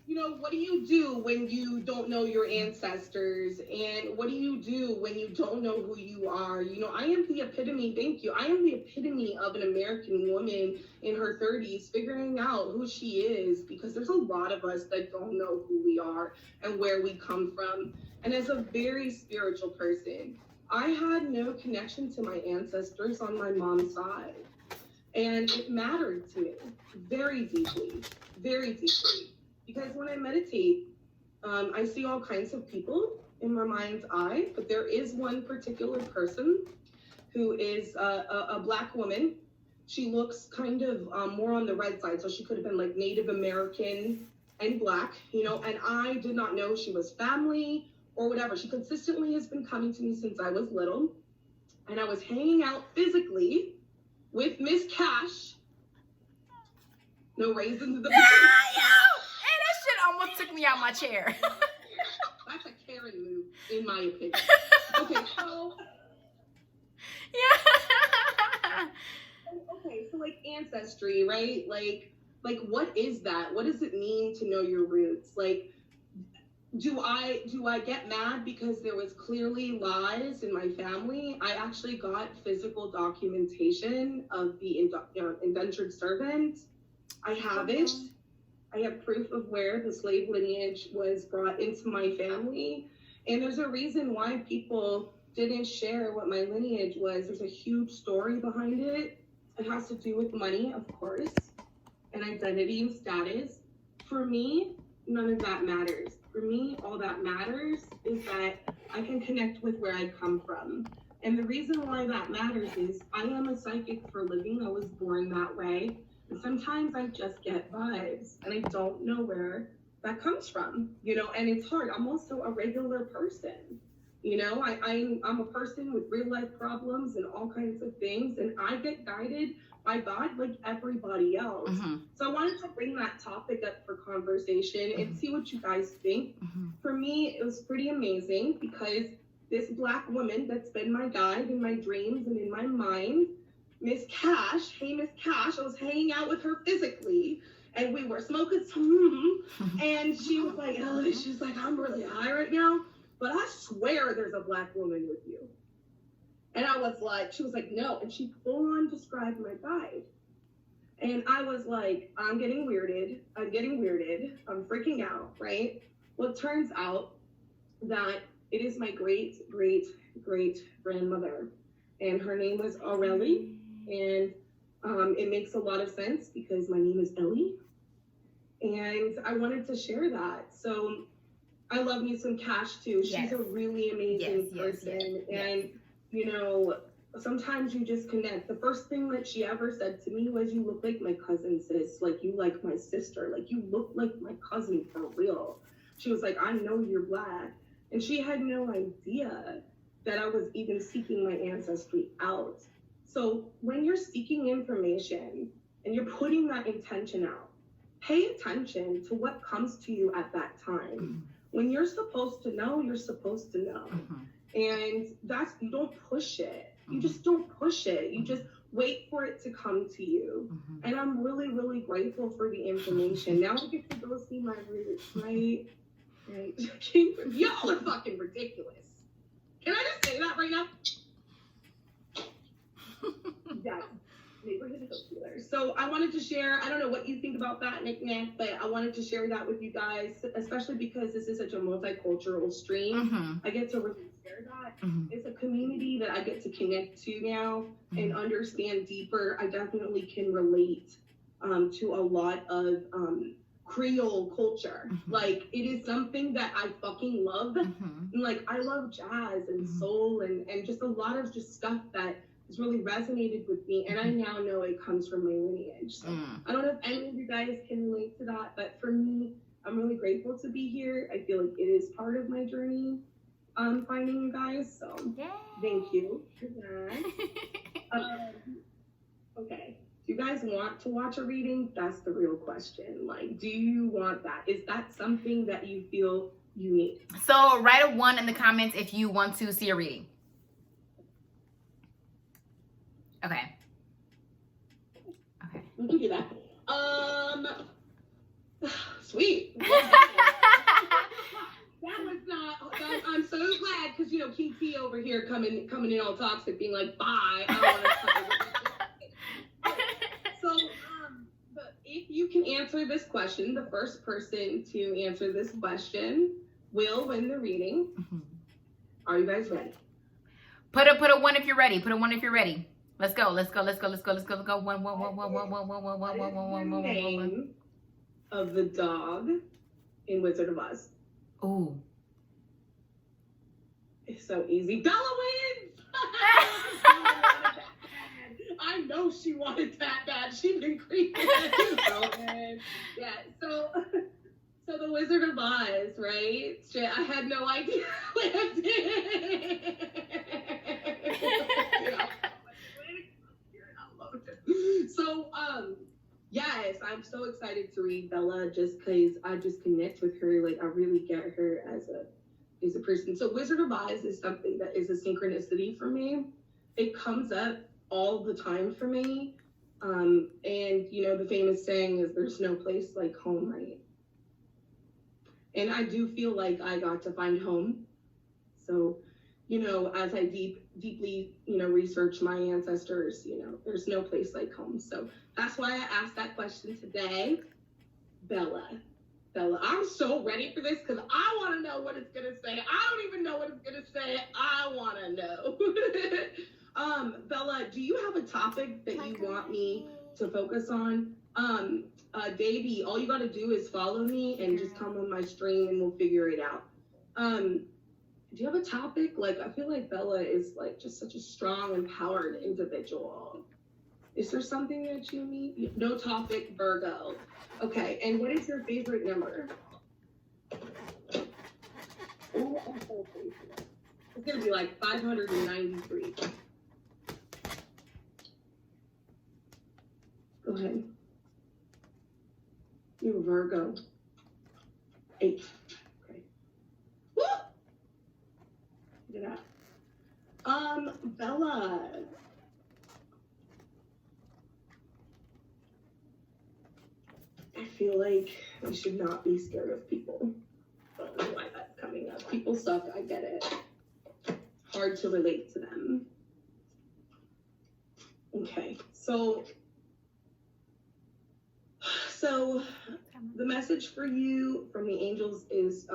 you know, what do you do when you don't know your ancestors? And what do you do when you don't know who you are? You know, I am the epitome, thank you. I am the epitome of an American woman in her 30s figuring out who she is, because there's a lot of us that don't know who we are and where we come from. And as a very spiritual person, I had no connection to my ancestors on my mom's side. And it mattered to me very deeply, very deeply. Because when I meditate, I see all kinds of people in my mind's eye, but there is one particular person who is a Black woman. She looks kind of more on the red side, so she could have been like Native American and Black, you know, and I did not know she was family or whatever. She consistently has been coming to me since I was little, and I was hanging out physically with Miss Cash. No raisins in the Almost took me out my chair. That's a Karen move, in my opinion. Okay, so like ancestry, right? Like what is that? What does it mean to know your roots? Like, do I get mad because there was clearly lies in my family? I actually got physical documentation of the indentured servant. I have it. I have proof of where the slave lineage was brought into my family. And there's a reason why people didn't share what my lineage was. There's a huge story behind it. It has to do with money, of course, and identity and status. For me, none of that matters. For me, all that matters is that I can connect with where I come from. And the reason why that matters is I am a psychic for a living. I was born that way. And sometimes I just get vibes and I don't know where that comes from, you know, and it's hard. I'm also a regular person. You know, I'm a person with real life problems and all kinds of things, and I get guided by God like everybody else. So I wanted to bring that topic up for conversation and see what you guys think. For me, it was pretty amazing because this Black woman that's been my guide in my dreams and in my mind, Miss Cash, hey Miss Cash, I was hanging out with her physically and we were smoking some, and she was like, oh, she's like, I'm really high right now, but I swear there's a Black woman with you. And I was like, she was like, no, and she full on described my guide. And I was like, I'm getting weirded, I'm freaking out, right? Well, it turns out that it is my great, great, great grandmother. And her name was Aurelie. And it makes a lot of sense because my name is Ellie. And I wanted to share that. So I love me some Cash too. She's a really amazing person. And, you know, sometimes you just connect. The first thing that she ever said to me was, you look like my cousin, sis. Like, you like my sister. Like, you look like my cousin for real. She was like, I know you're Black. And she had no idea that I was even seeking my ancestry out. So when you're seeking information and you're putting that intention out, pay attention to what comes to you at that time. When you're supposed to know, you're supposed to know. And that's, you don't push it. You just don't push it. You just wait for it to come to you. And I'm really, really grateful for the information. Now I get to go see my roots, right? Y'all are fucking ridiculous. Can I just say that right now? Yeah, neighborhood hope dealer. So I wanted to share, I don't know what you think about that, NicNac, but I wanted to share that with you guys, especially because this is such a multicultural stream. I get to really share that. It's a community that I get to connect to now and understand deeper. I definitely can relate to a lot of Creole culture. Like, it is something that I fucking love. And like, I love jazz and soul and just a lot of just stuff that has really resonated with me, and I now know it comes from my lineage. So I don't know if any of you guys can relate to that, but for me, I'm really grateful to be here. I feel like it is part of my journey finding you guys, so thank you for that. Okay, do you guys want to watch a reading? That's the real question. Like, do you want that? Is that something that you feel you need? So write a 1 in the comments if you want to see a reading. Okay. We can do that. Sweet. That was not. I'm so glad because, you know, Kiki over here coming in all toxic, being like, bye. I don't want to. So, but if you can answer this question, the first person to answer this question will win the reading. Are you guys ready? Put a 1 if you're ready. Put a 1 if you're ready. Let's go. One. Name of the dog in Wizard of Oz. Ooh. It's so easy. Bella wins! I know she wanted that bad. She's been creeping. Yeah, so the Wizard of Oz, right? Shit, I had no idea what I did. So, yes, I'm so excited to read Bella just because I just connect with her. Like, I really get her as a person. So Wizard of Oz is something that is a synchronicity for me. It comes up all the time for me. And, you know, the famous saying is there's no place like home, right? And I do feel like I got to find home. So, you know, as I deeply, you know, research my ancestors, you know, there's no place like home. So that's why I asked that question today. Bella, I'm so ready for this because I want to know what it's going to say. I don't even know what it's going to say. I want to know. Bella, do you have a topic that you want me to focus on? Davey, all you got to do is follow me and just come on my stream and we'll figure it out. Do you have a topic? Like, I feel like Bella is like just such a strong, empowered individual. Is there something that you need? No topic, Virgo. Okay, and what is your favorite number? Oh, I'm so crazy. It's gonna be like 593. Go ahead. You're a Virgo. 8. Okay. Woo! Look at that. Bella. I feel like we should not be scared of people. I don't know why that's coming up. People suck, I get it. Hard to relate to them. Okay, so the message for you from the angels is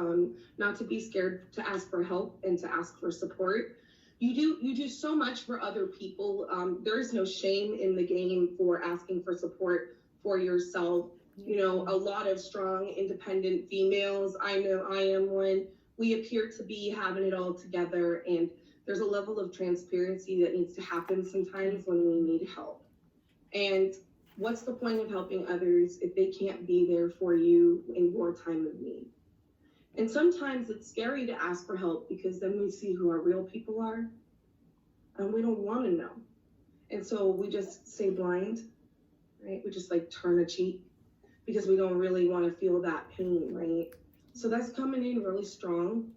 not to be scared to ask for help and to ask for support. You do so much for other people. There is no shame in the game for asking for support for yourself. You know, a lot of strong, independent females, I know I am one, we appear to be having it all together, and there's a level of transparency that needs to happen sometimes when we need help. And what's the point of helping others if they can't be there for you in your time of need? And sometimes it's scary to ask for help because then we see who our real people are, and we don't want to know. And so we just stay blind, right? We just like turn a cheek because we don't really want to feel that pain, right? So that's coming in really strong.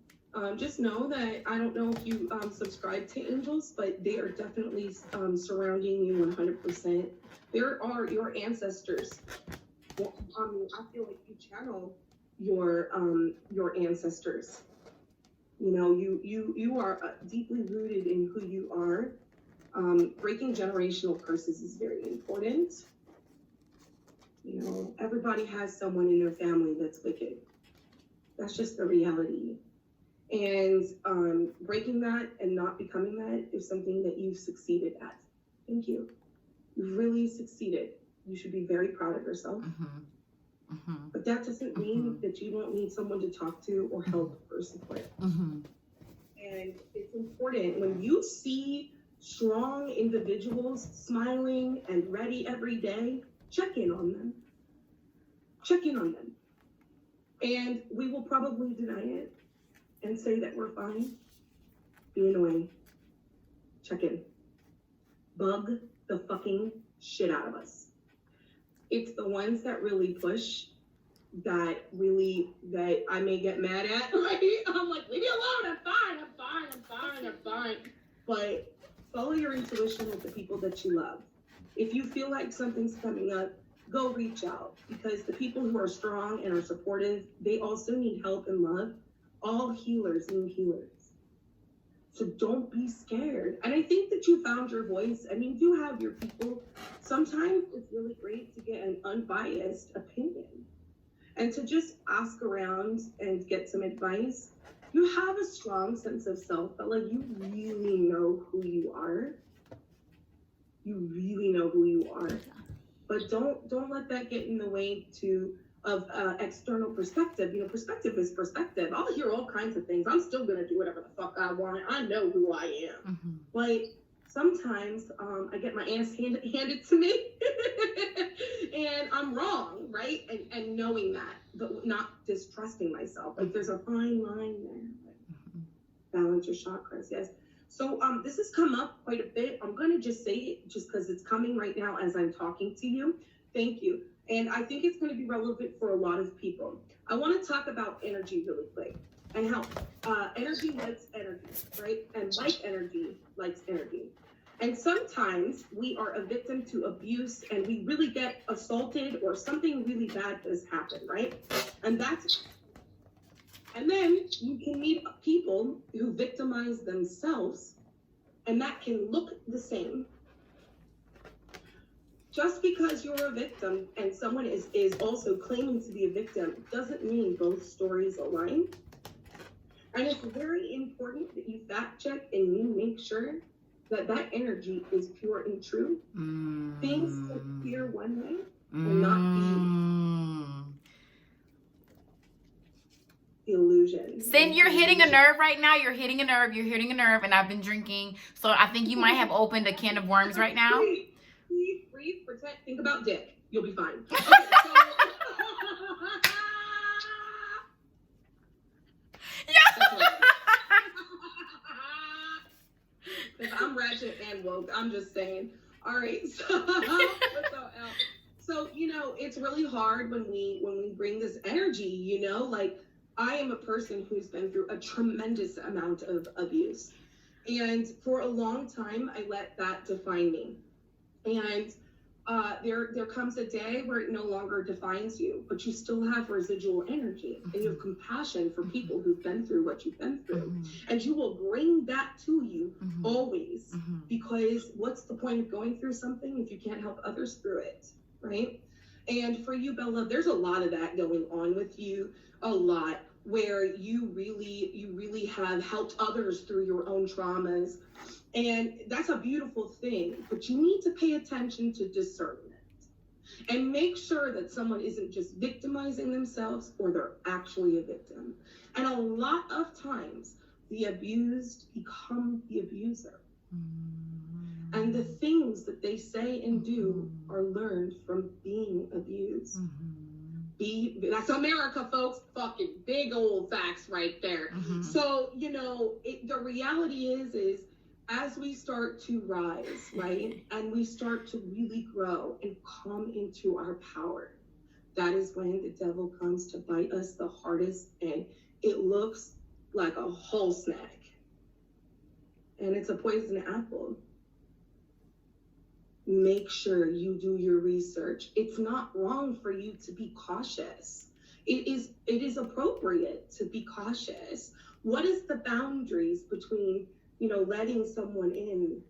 Just know that I don't know if you subscribe to angels, but they are definitely surrounding you 100%. There are your ancestors. Well, I feel like you channel your ancestors. You know, you are deeply rooted in who you are. Breaking generational curses is very important. You know, everybody has someone in their family that's wicked. That's just the reality. And breaking that and not becoming that is something that you've succeeded at. Thank you. You've really succeeded. You should be very proud of yourself. But that doesn't mean that you don't need someone to talk to or help or support. And it's important when you see strong individuals smiling and ready every day, check in on them. Check in on them. And we will probably deny it and say that we're fine. Be annoying. Check in. Bug the fucking shit out of us. It's the ones that really push that I may get mad at. Right? I'm like, leave me alone. I'm fine. But follow your intuition with the people that you love. If you feel like something's coming up, go reach out, because the people who are strong and are supportive, they also need help and love. All healers need healers. So don't be scared. And I think that you found your voice. I mean, you have your people. Sometimes it's really great to get an unbiased opinion and to just ask around and get some advice. You have a strong sense of self, but like you really know who you are. You really know who you are. But don't let that get in the way of external perspective. You know, perspective is perspective. I'll hear all kinds of things. I'm still gonna do whatever the fuck I want. I know who I am. But sometimes I get my ass handed to me and I'm wrong, right? And knowing that, but not distrusting myself. Like there's a fine line there. Balance your chakras, yes. So this has come up quite a bit. I'm going to just say it just because it's coming right now as I'm talking to you. Thank you. And I think it's going to be relevant for a lot of people. I want to talk about energy really quick and how energy likes energy, right? And like energy likes energy. And sometimes we are a victim to abuse and we really get assaulted or something really bad has happened, right? And then you can meet people who victimize themselves, and that can look the same. Just because you're a victim and someone is also claiming to be a victim doesn't mean both stories align. And it's very important that you fact check and you make sure that that energy is pure and true. Things appear one way and not be. illusion. Sin, you're hitting a nerve right now. You're hitting a nerve. You're hitting a nerve, and I've been drinking, so I think you might have opened a can of worms right now. Breathe, pretend, think about dick. You'll be fine. Okay, so... I'm ratchet and woke. I'm just saying. All right. So you know, it's really hard when we bring this energy. You know, like I am a person who's been through a tremendous amount of abuse, and for a long time, I let that define me. And there comes a day where it no longer defines you, but you still have residual energy, and you have compassion for people who've been through what you've been through, and you will bring that to you always, because what's the point of going through something if you can't help others through it, right? And for you, Bella, there's a lot of that going on with you, a lot, where you really have helped others through your own traumas. And that's a beautiful thing, but you need to pay attention to discernment and make sure that someone isn't just victimizing themselves or they're actually a victim. And a lot of times the abused become the abuser. And the things that they say and do are learned from being abused. That's America, folks. Fucking big old facts right there. So, you know, the reality is as we start to rise, right, and we start to really grow and come into our power, that is when the devil comes to bite us the hardest, and it looks like a whole snack. And it's a poison apple. Make sure you do your research. It's not wrong for you to be cautious. It is appropriate to be cautious. What is the boundaries between, you know, letting someone in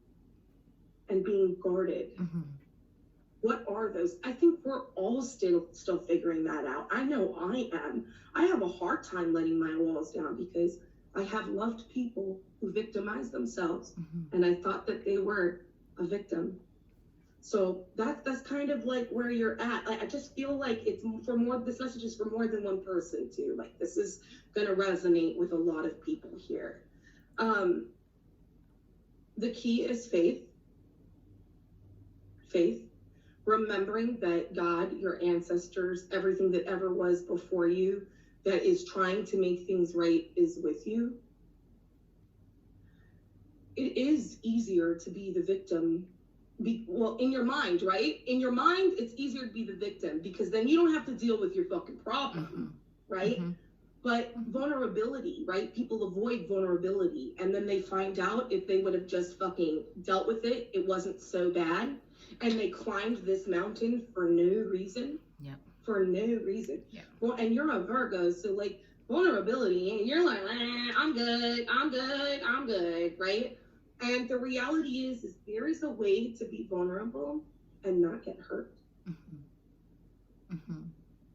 and being guarded? What are those? I think we're all still figuring that out. I know I am. I have a hard time letting my walls down because I have loved people who victimize themselves, and I thought that they were a victim. So that's kind of like where you're at. I just feel like it's for more. This message is for more than one person too. Like this is gonna resonate with a lot of people here. The key is faith. Faith. Remembering that God, your ancestors, everything that ever was before you that is trying to make things right is with you. It is easier to be the victim. Well, in your mind, right? In your mind, it's easier to be the victim because then you don't have to deal with your fucking problem, right? But vulnerability, right? People avoid vulnerability, and then they find out if they would have just fucking dealt with it, it wasn't so bad. And they climbed this mountain for no reason. For no reason. Well, and you're a Virgo, so like vulnerability, and you're like, I'm good, right? And the reality is there is a way to be vulnerable and not get hurt.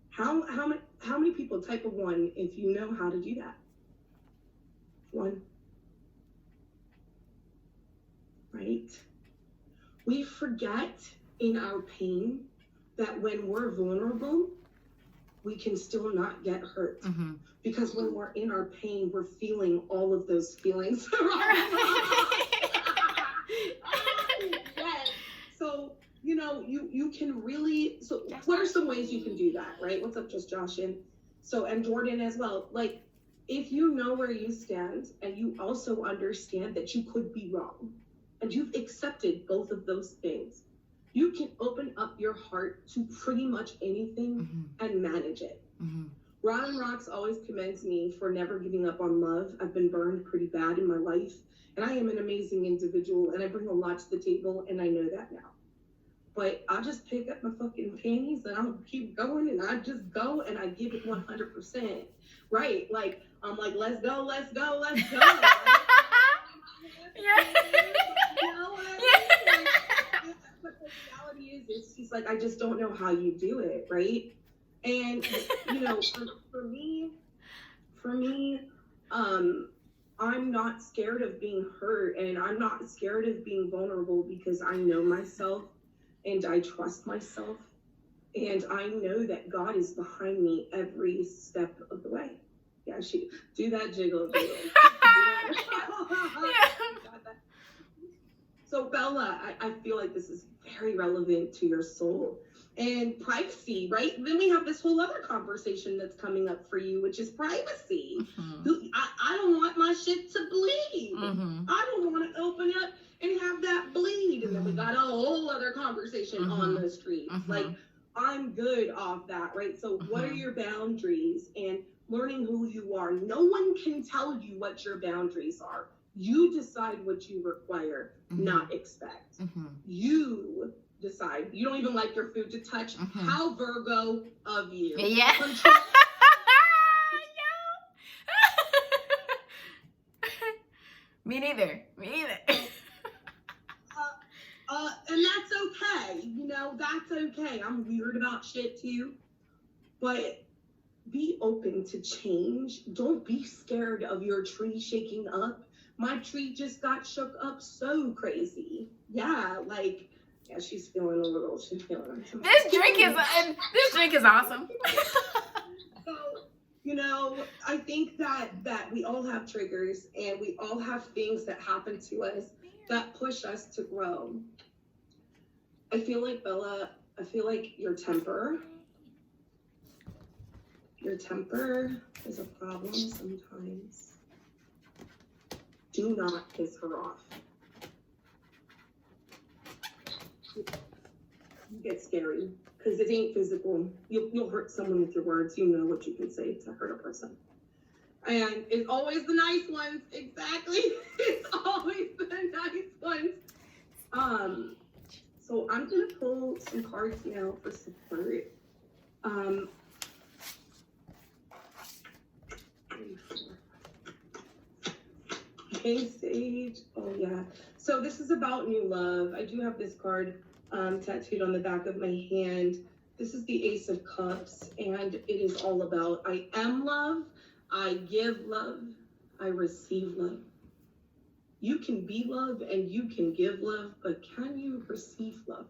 How many people type of one if you know how to do that? One. Right? We forget in our pain that when we're vulnerable, we can still not get hurt. Because when we're in our pain, we're feeling all of those feelings. Yes. So, you know, you can really, so what are some ways you can do that, right? What's up, just Josh? And Jordan as well. Like, if you know where you stand and you also understand that you could be wrong and you've accepted both of those things, you can open up your heart to pretty much anything and manage it. Ron Rocks always commends me for never giving up on love. I've been burned pretty bad in my life, and I am an amazing individual, and I bring a lot to the table, and I know that now. But I just pick up my fucking panties, and I'll keep going, and I just go, and I give it 100%. Right? Like, I'm like, let's go, let's go, let's go. But the reality is, she's like, I just don't know how you do it, right? And, you know, for me, I'm not scared of being hurt, and I'm not scared of being vulnerable because I know myself and I trust myself, and I know that God is behind me every step of the way. Yeah, she Do that jiggle. So Bella, I feel like this is very relevant to your soul and privacy, right? Then we have this whole other conversation that's coming up for you, which is privacy. Mm-hmm. I don't want my shit to bleed. Mm-hmm. I don't want to open up and have that bleed. And then we got a whole other conversation on the streets. Like, I'm good off that, right? So what are your boundaries? And learning who you are. No one can tell you what your boundaries are. You decide what you require, not expect. You decide. You don't even like your food to touch. How Virgo of you. Yeah. Me neither. And that's okay. You know, that's okay. I'm weird about shit too. But be open to change. Don't be scared of your tree shaking up. My tree just got shook up so crazy. Yeah, like, yeah, she's feeling This drink is awesome. So, you know, I think that we all have triggers and we all have things that happen to us that push us to grow. I feel like, Bella, your temper is a problem sometimes. Do not piss her off. You get scary because it ain't physical. You'll hurt someone with your words. You know what you can say to hurt a person. And it's always the nice ones. Exactly. It's always the nice ones. So I'm gonna pull some cards now for support. Okay, Sage. Oh yeah. So this is about new love. I do have this card tattooed on the back of my hand. This is the Ace of Cups, and it is all about I am love, I give love, I receive love. You can be love and you can give love, but can you receive love?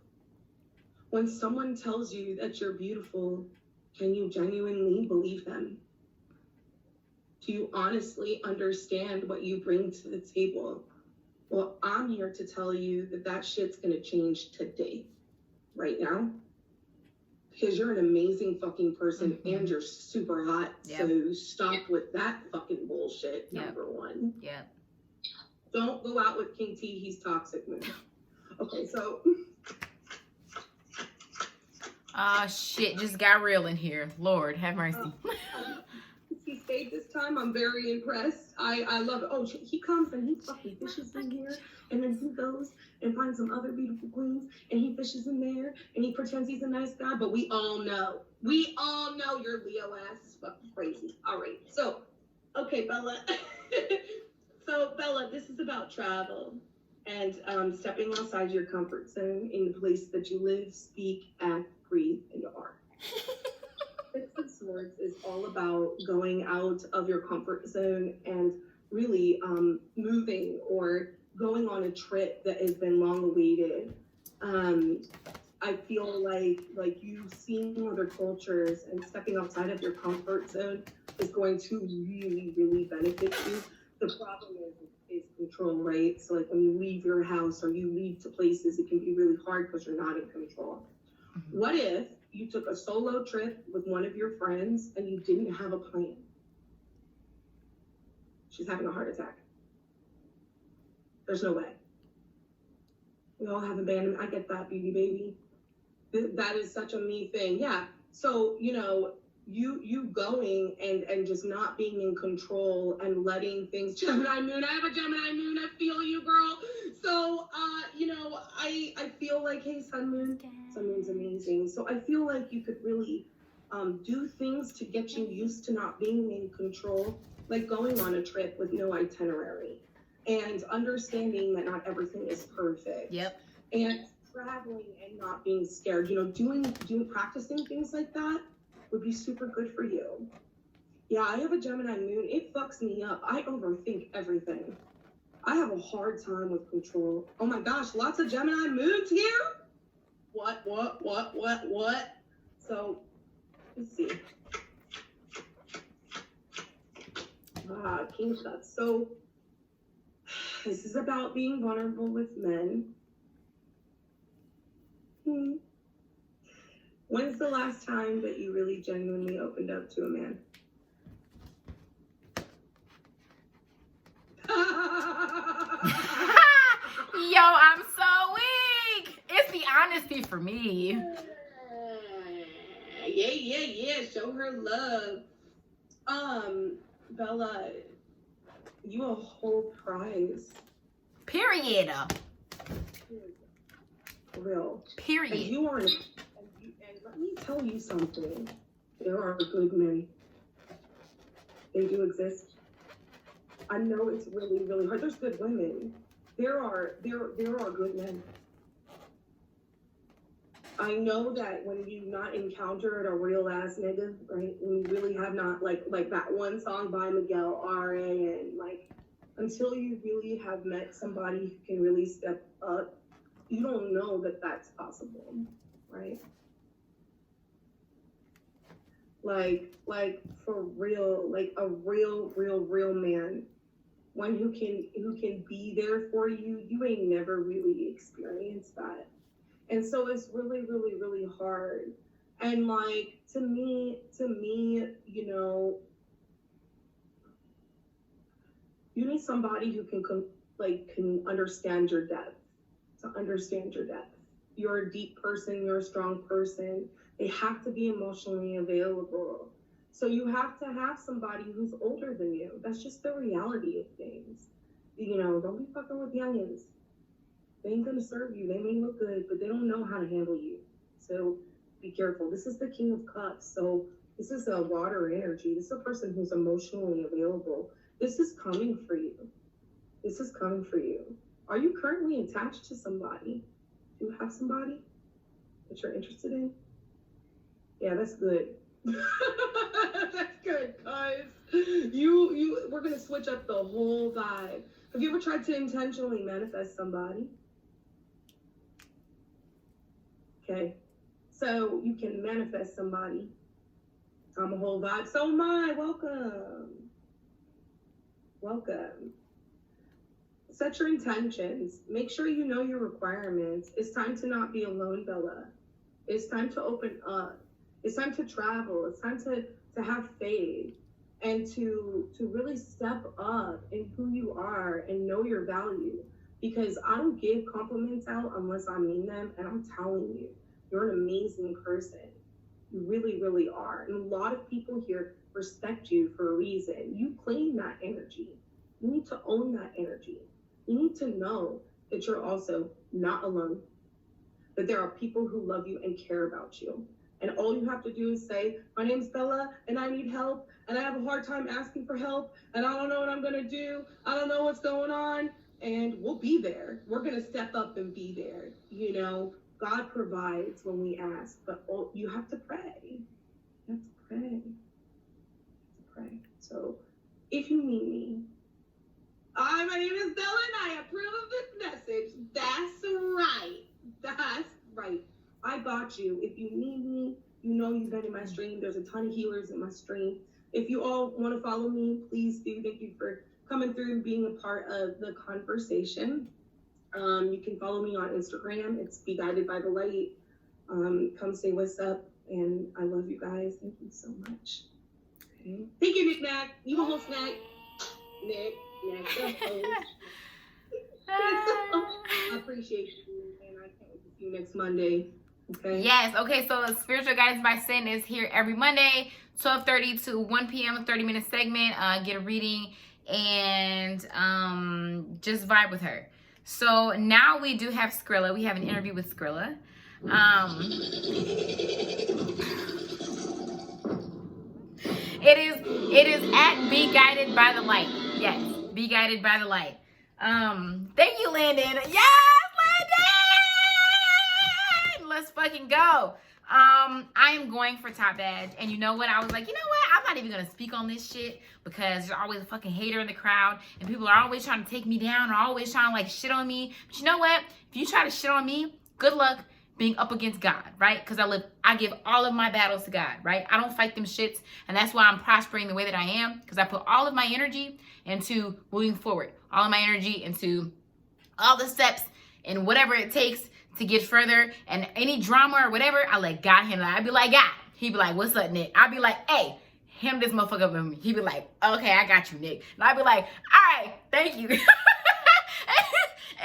When someone tells you that you're beautiful, can you genuinely believe them? Do you honestly understand what you bring to the table? Well, I'm here to tell you that shit's gonna change today, right now. Because you're an amazing fucking person and you're super hot. Yep. So stop with that fucking bullshit, number one. Yep. Don't go out with King T, he's toxic, man. Okay, so. Oh, shit, just got real in here. Lord, have mercy. He stayed this time. I'm very impressed. I love it. Oh, he comes and he fucking fishes in here, and then he goes and finds some other beautiful queens, and he fishes in there, and he pretends he's a nice guy, but we all know you're Leo ass fucking crazy. All right, so, okay, Bella. So, Bella, this is about travel and stepping outside your comfort zone in the place that you live, speak, act, breathe, and are. Six of Swords is all about going out of your comfort zone and really moving or going on a trip that has been long awaited. I feel like you've seen other cultures, and stepping outside of your comfort zone is going to really, really benefit you. The problem is control, right? So like when you leave your house or you leave to places, it can be really hard because you're not in control. What if you took a solo trip with one of your friends and you didn't have a plan? She's having a heart attack. There's no way. We all have abandonment. I get that, beauty baby. That is such a me thing. Yeah. So, you know, you going and just not being in control and letting things, Gemini moon, I have a Gemini moon, I feel you, girl. So, you know, I feel like, hey, sun moon's amazing. So I feel like you could really do things to get you used to not being in control, like going on a trip with no itinerary and understanding that not everything is perfect. Yep. And traveling and not being scared, you know, practicing things like that would be super good for you. Yeah, I have a Gemini moon. It fucks me up. I overthink everything. I have a hard time with control. Oh my gosh, lots of Gemini moons here? What? So, let's see. King of Cups. So this is about being vulnerable with men. When's the last time that you really genuinely opened up to a man? Yo, I'm so weak. It's the honesty for me. Yeah. Show her love. Bella, you a whole prize. Period. For real. Period. And you are. And let me tell you something. There are good men. They do exist. I know it's really, really hard. There's good women. There are good men. I know that when you've not encountered a real ass nigga, right? When you really have not, like that one song by Miguel R.A. and like, until you really have met somebody who can really step up, you don't know that that's possible, right? Like for real, like a real man, one who can be there for you. You ain't never really experienced that. And so it's really, really, really hard. And like, to me, you know, you need somebody who can understand your depth, to understand your depth. You're a deep person, you're a strong person. They have to be emotionally available. So you have to have somebody who's older than you. That's just the reality of things. You know, don't be fucking with youngins. They ain't gonna serve you. They may look good, but they don't know how to handle you. So be careful. This is the King of Cups. So this is a water energy. This is a person who's emotionally available. This is coming for you. This is coming for you. Are you currently attached to somebody? Do you have somebody that you're interested in? Yeah, that's good. That's good, guys. We're gonna switch up the whole vibe. Have you ever tried to intentionally manifest somebody? Okay, so you can manifest somebody. I'm a whole vibe. So am I. Welcome. Set your intentions. Make sure you know your requirements. It's time to not be alone, Bella. It's time to open up. It's time to travel. It's time to have faith and to really step up in who you are and know your value. Because I don't give compliments out unless I mean them. And I'm telling you, you're an amazing person. You really, really are. And a lot of people here respect you for a reason. You claim that energy. You need to own that energy. You need to know that you're also not alone, that there are people who love you and care about you. And all you have to do is say, my name's Bella and I need help and I have a hard time asking for help and I don't know what I'm gonna do. I don't know what's going on. And we'll be there. We're gonna step up and be there. You know, God provides when we ask, but you have to pray. You have to pray. You have to pray. So if you need me, hi, my name is Bella and I approve of this message. That's right. That's right. I got you. If you need me, you know you've been in my stream. There's a ton of healers in my stream. If you all want to follow me, please do. Thank you for coming through and being a part of the conversation. You can follow me on Instagram. It's Be Guided by the Light. Come say what's up. And I love you guys. Thank you so much. Okay. Thank you, NicNac. You a whole snack. NicNac, the host. I appreciate you. And I can't wait to see you next Monday. Okay. Yes. Okay. So Spiritual Guidance by Sin is here every Monday, 12:30 to 1 p.m. a 30-minute segment. Get a reading and just vibe with her. So now we do have Skrilla. We have an interview with Skrilla. It is at Be Guided by the Light. Yes, Be Guided by the Light. Thank you, Landon. Yes, Landon! Let's fucking go. I am going for top badge. And you know what? I was like, you know what? I'm not even going to speak on this shit because there's always a fucking hater in the crowd. And people are always trying to take me down or always trying to like shit on me. But you know what? If you try to shit on me, good luck. being up against God, right? Because I give all of my battles to God, right? I don't fight them shits, and that's why I'm prospering the way that I am, because I put all of my energy into moving forward, all of my energy into all the steps and whatever it takes to get further, and any drama or whatever, I let God handle it. I'd be like, God. He'd be like, what's up, Nick? I'd be like, hey, hand this motherfucker with me. He'd be like, okay, I got you, Nick. And I'd be like, all right, thank you.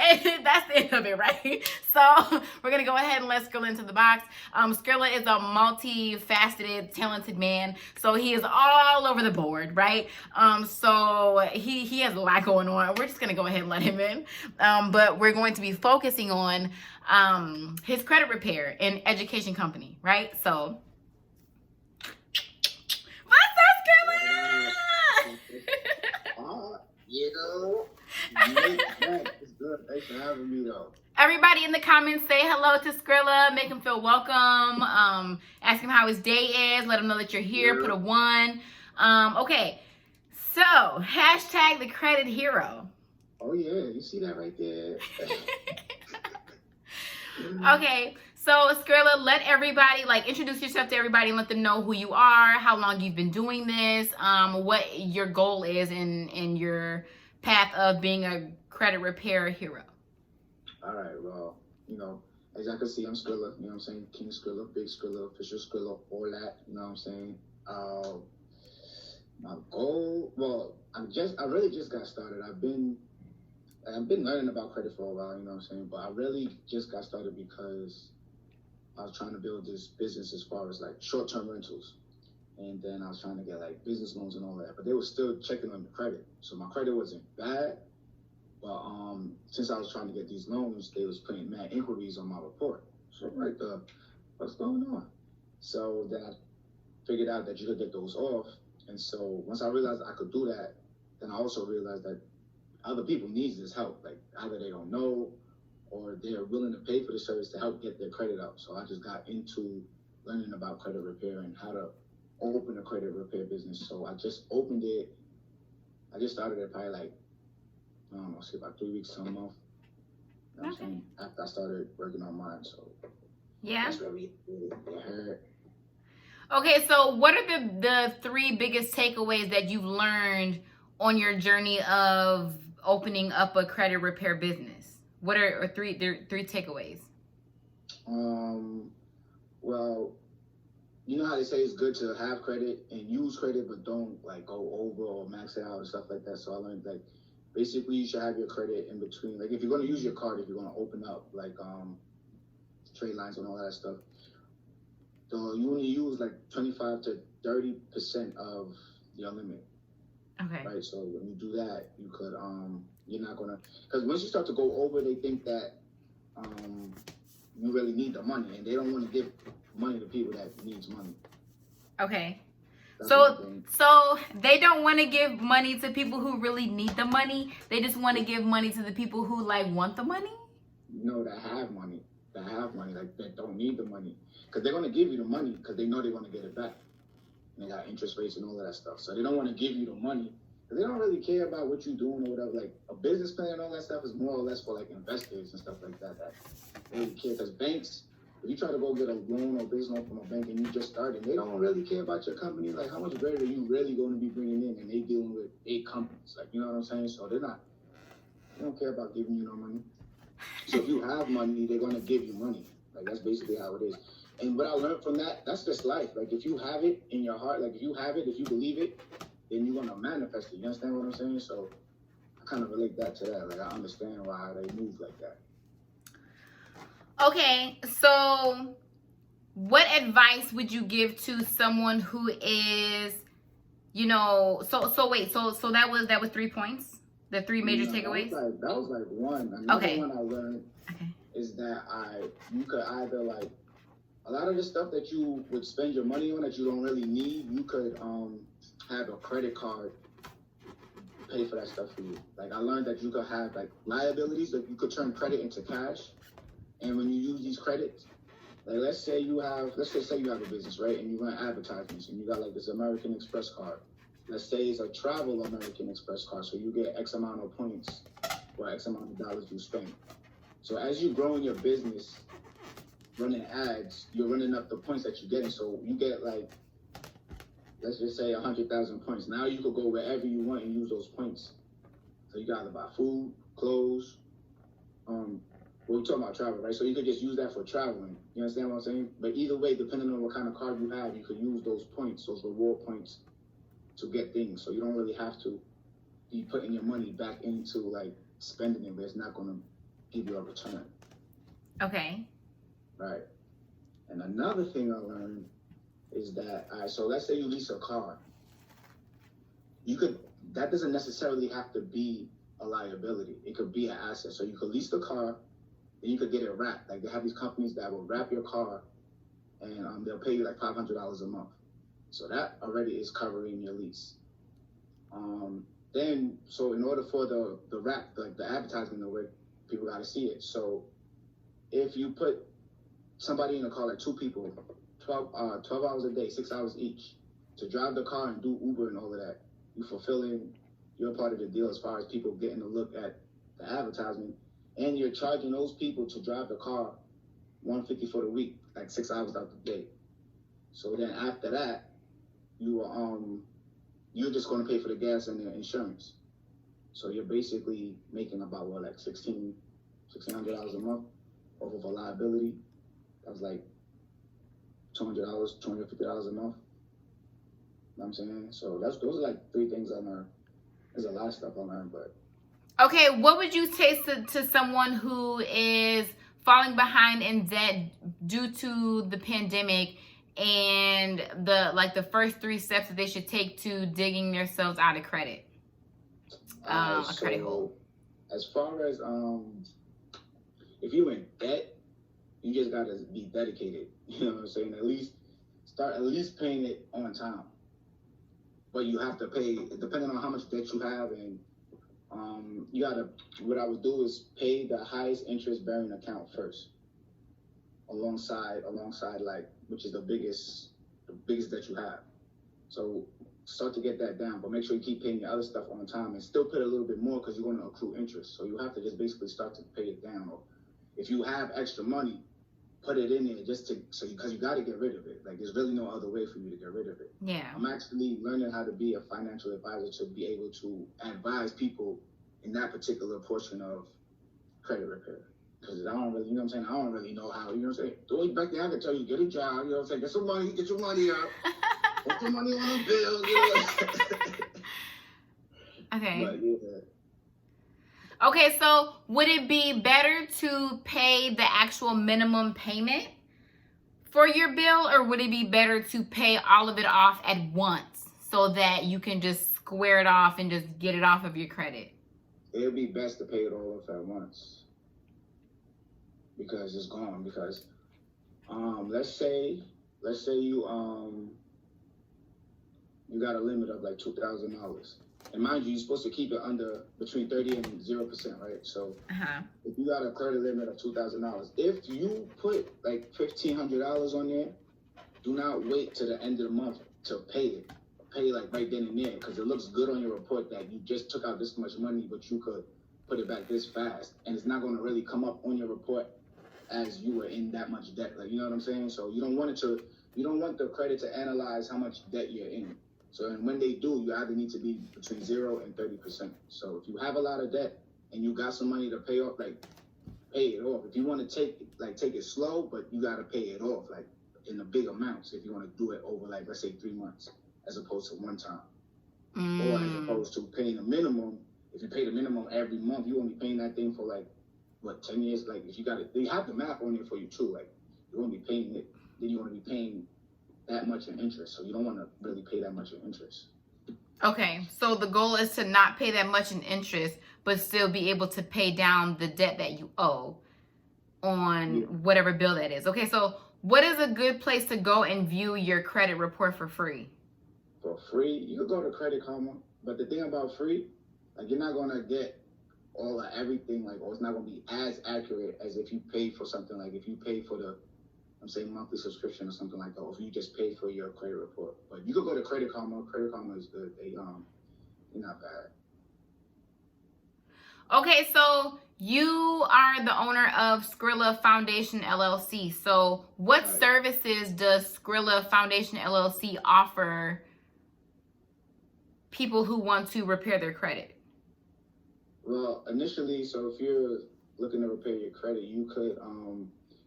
And that's the end of it, right? So we're gonna go ahead and let Skrilla into the box. Skrilla is a multifaceted, talented man. So he is all over the board, right? So he has a lot going on. We're just gonna go ahead and let him in. But we're going to be focusing on his credit repair and education company, right? So It's good. Thanks for having me, though. Everybody in the comments, say hello to Skrilla. Make him feel welcome. Ask him how his day is. Let him know that you're here. Yeah. Put a 1. Okay. So, hashtag the credit hero. Oh, yeah. You see that right there. Okay. So, Skrilla, let everybody, introduce yourself to everybody and let them know who you are, how long you've been doing this, what your goal is in your path of being a credit repair hero. All right, well, as I can see, I'm Skrilla, you know what I'm saying? King Skrilla, Big Skrilla, Official Skrilla, all that, you know what I'm saying? My goal, well, I really just got started. I've been learning about credit for a while, you know what I'm saying? But I really just got started because I was trying to build this business as far as short-term rentals. And then I was trying to get business loans and all that, but they were still checking on the credit. So my credit wasn't bad, but since I was trying to get these loans, they was putting mad inquiries on my report. So what's going on? So then I figured out that you could get those off. And so once I realized I could do that, then I also realized that other people need this help. Either they don't know or they're willing to pay for the service to help get their credit up. So I just got into learning about credit repair and how to open a credit repair business. So I just opened it. I just started it probably I don't know, say about 3 weeks to a month. You know what I'm saying? After I started working on mine. So yeah. That's where we heard. Okay, so what are the 3 biggest takeaways that you've learned on your journey of opening up a credit repair business? What are three takeaways? Well, you know how they say it's good to have credit and use credit, but don't go over or max it out and stuff like that. So I learned basically you should have your credit in between. If you're going to use your card, if you're going to open up trade lines and all that stuff, so you only use 25 to 30% of your limit. Okay. Right. So when you do that, you could you're not gonna, because once you start to go over, they think that you really need the money, and they don't want to give money to people that needs money. Okay. So they don't want to give money to people who really need the money. They just want to give money to the people who want the money. No, that have money, that don't need the money, because they're gonna give you the money because they know they're gonna get it back. And they got interest rates and all of that stuff, so they don't want to give you the money because they don't really care about what you're doing or whatever. A business plan and all that stuff is more or less for investors and stuff like that. That they really care, because banks, if you try to go get a loan or business loan from a bank and you just started, they don't really care about your company. How much bread are you really going to be bringing in? And they dealing with 8 companies. You know what I'm saying? So they don't care about giving you no money. So if you have money, they're going to give you money. That's basically how it is. And what I learned from that's just life. If you have it in your heart, if you have it, if you believe it, then you're going to manifest it. You understand what I'm saying? So I kind of relate that to that. I understand why they move like that. Okay, so what advice would you give to someone who is, so that was 3 points? The 3 major takeaways? That was one. Another one I learned is that you could either a lot of the stuff that you would spend your money on that you don't really need, you could have a credit card pay for that stuff for you. I learned that you could have liabilities, that you could turn credit into cash. And when you use these credits, let's say you have a business, right? And you run advertisements and you got this American Express card. Let's say it's a travel American Express card. So you get X amount of points for X amount of dollars you spend. So as you grow in your business, running ads, you're running up the points that you're getting. So you get like, let's just say 100,000 points. Now you could go wherever you want and use those points. So you gotta buy food, clothes. We're talking about travel, right? So you could just use that for traveling. You understand what I'm saying? But either way, depending on what kind of card you have, you could use those points, those reward points, to get things. So you don't really have to be putting your money back into like spending it, but it's not gonna give you a return. Okay. Right. And another thing I learned is that, all right, so let's say you lease a car. That doesn't necessarily have to be a liability. It could be an asset. So you could lease the car, then you could get it wrapped. Like they have these companies that will wrap your car, and they'll pay you like $500 a month. So that already is covering your lease. Then, so in order for the wrap, like the advertisement to work, people got to see it. So if you put somebody in a car, like 2 people, 12 hours a day, 6 hours each, to drive the car and do Uber and all of that, you fulfilling your part of the deal as far as people getting a look at the advertisement, and you're charging those people to drive the car $150 for the week, like 6 hours out the day. So then after that, you're just going to pay for the gas and the insurance. So you're basically making about what, like $1,600 a month off of a liability. That was like $200, $250 a month. You know what I'm saying? So those are like 3 things I learned. There's a lot of stuff I learned, but. Okay, what would you say to someone who is falling behind in debt due to the pandemic, and the first 3 steps that they should take to digging themselves out of credit? A credit hole. As far as if you're in debt, you just gotta be dedicated. You know what I'm saying? At least paying it on time. But you have to pay depending on how much debt you have, and you gotta. What I would do is pay the highest interest bearing account first, alongside like, which is the biggest that you have. So start to get that down, but make sure you keep paying your other stuff on time, and still put a little bit more because you're going to accrue interest. So you have to just basically start to pay it down. Or if you have extra money, put it in there because you got to get rid of it. Like there's really no other way for you to get rid of it. Yeah. I'm actually learning how to be a financial advisor to be able to advise people in that particular portion of credit repair. Because I don't really, you know what I'm saying? I don't really know how, you know what I'm saying? Throw it back there, I can tell you, get a job, you know what I'm saying? Get some money, get your money up. Put your money on the bills, you know. Okay. But, yeah. Okay, so would it be better to pay the actual minimum payment for your bill, or would it be better to pay all of it off at once so that you can just square it off and just get it off of your credit? It would be best to pay it all off at once because it's gone. Because let's say you got a limit of like $2,000. And mind you, you're supposed to keep it under between 30 and 0%, right? So if you got a credit limit of $2,000, if you put like $1,500 on there, do not wait till the end of the month to pay it. Pay like right then and there, because it looks good on your report that you just took out this much money, but you could put it back this fast, and it's not going to really come up on your report as you were in that much debt. Like, you know what I'm saying? So you don't want the credit to analyze how much debt you're in. So, and when they do, you either need to be between 0 and 30%. So if you have a lot of debt and you got some money to pay off, like pay it off. If you want to take it slow, but you got to pay it off like in the big amounts. If you want to do it over like, let's say 3 months, as opposed to one time, or as opposed to paying a minimum. If you pay the minimum every month, you only paying that thing for like what, 10 years? Like if you got it, they have the math on it for you too. Like you're gonna be paying it, then you're gonna be paying that much in interest. So you don't want to really pay that much in interest. Okay, so the goal is to not pay that much in interest, but still be able to pay down the debt that you owe on whatever bill that is. Okay, so what is a good place to go and view your credit report for free? For free, you could go to Credit Karma, but the thing about free, like you're not gonna get all of everything, like, or it's not gonna be as accurate as if you pay for something. Like if you pay for the, I'm saying monthly subscription or something like that, or if you just pay for your credit report. But you could go to Credit Karma. Credit Karma is good. They're not bad. Okay, so you are the owner of Skrilla Foundation LLC. So what Right. services does Skrilla Foundation LLC offer people who want to repair their credit? Well, initially, so if you're looking to repair your credit, you could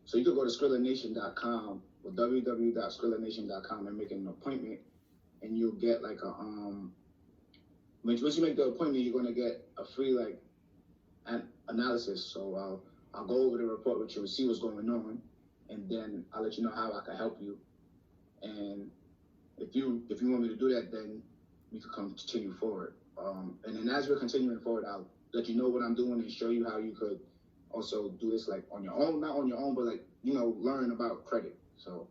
so you could go to SkrillaNation.com or www.SkrillaNation.com and make an appointment, and you'll get like a once you make the appointment, you're gonna get a free like an analysis. So I'll go over the report with you and see what's going on, and then I'll let you know how I can help you. And if you want me to do that, then we could continue forward. And then as we're continuing forward, I'll let you know what I'm doing and show you how you could also do this like on your own, not on your own, but like, you know, learn about credit. So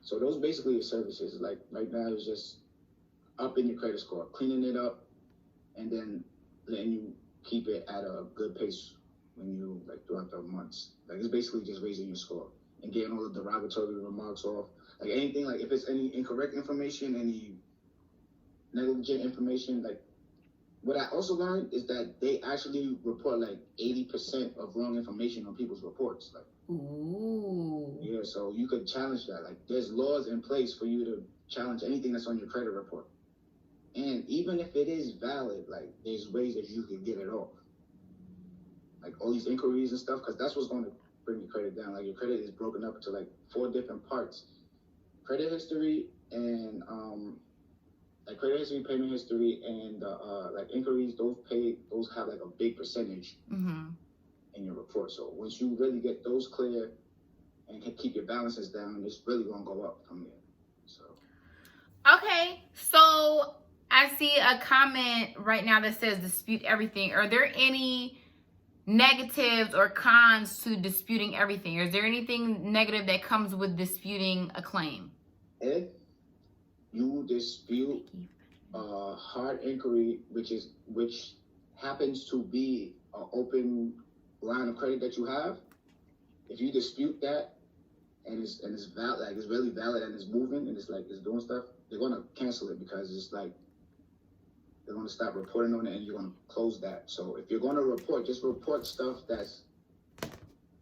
so those basically the services. Like right now it's just upping your credit score, cleaning it up, and then letting you keep it at a good pace when you like throughout the months. Like it's basically just raising your score and getting all the derogatory remarks off. Like anything, like if it's any incorrect information, any negligent information, like what I also learned is that they actually report like 80% of wrong information on people's reports. Like, ooh. Yeah, so you could challenge that. Like there's laws in place for you to challenge anything that's on your credit report. And even if it is valid, like there's ways that you can get it off. Like all these inquiries and stuff, because that's what's going to bring your credit down. Like your credit is broken up into like 4 different parts: credit history and like credit history, payment history, and like inquiries. Those have like a big percentage in your report. So once you really get those clear and can keep your balances down, it's really gonna go up from there. So okay, so I see a comment right now that says dispute everything. Are there any negatives or cons to disputing everything? Is there anything negative that comes with disputing a claim? if you dispute hard inquiry, which happens to be an open line of credit that you have, if you dispute that and it's valid, like it's really valid and it's moving and it's like it's doing stuff, they're gonna cancel it because it's like they're gonna stop reporting on it and you're gonna close that. So if you're gonna report, just report stuff that's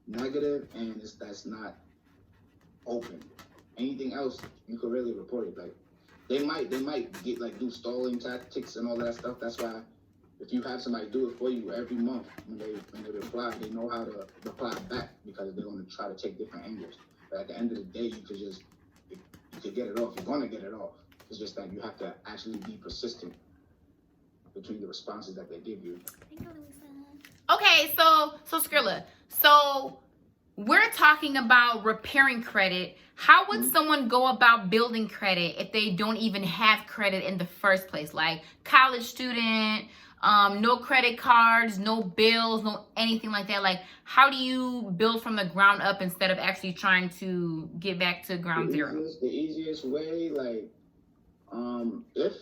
negative and that's not open. Anything else you could really report it. Like they might get like do stalling tactics and all that stuff. That's why if you have somebody do it for you every month when they reply, they know how to reply back because they're gonna try to take different angles. But at the end of the day, you could get it off. You're gonna get it off. It's just that you have to actually be persistent between the responses that they give you. Okay, so Skrilla, so we're talking about repairing credit. How would someone go about building credit if they don't even have credit in the first place? Like college student, no credit cards, no bills, no anything like that. Like how do you build from the ground up instead of actually trying to get back to ground zero? The easiest way, like, if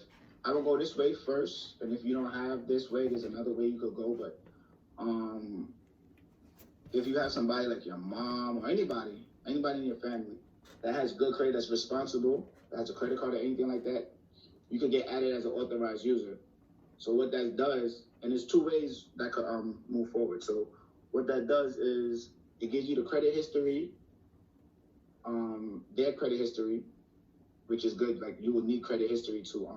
I would go this way first, and if you don't have this way, there's another way you could go. But if you have somebody like your mom or anybody in your family that has good credit, that's responsible, that has a credit card or anything like that, you could get added as an authorized user. So what that does, and there's 2 ways that could move forward. So what that does is it gives you the credit history, their credit history, which is good. Like you will need credit history to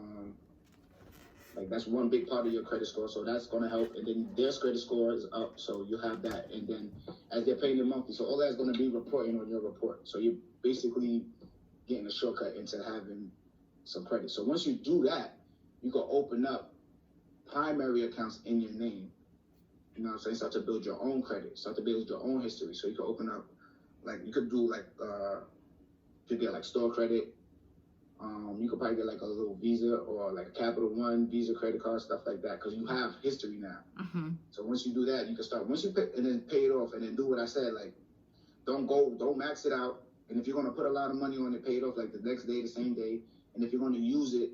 like that's one big part of your credit score, so that's going to help. And then their credit score is up, so you have that. And then as they're paying their monthly, so all that's going to be reporting on your report. So you're basically getting a shortcut into having some credit. So once you do that, you can open up primary accounts in your name. You know what I'm saying? Start to build your own credit, start to build your own history. So you can open up, like you could do like you could get like store credit. You could probably get like a little Visa or like a Capital One Visa credit card, stuff like that, because you have history now. So once you do that, you can start. Once you pay and then pay it off, and then do what I said. Like, don't max it out. And if you're gonna put a lot of money on it, pay it off like the next day, the same day. And if you're gonna use it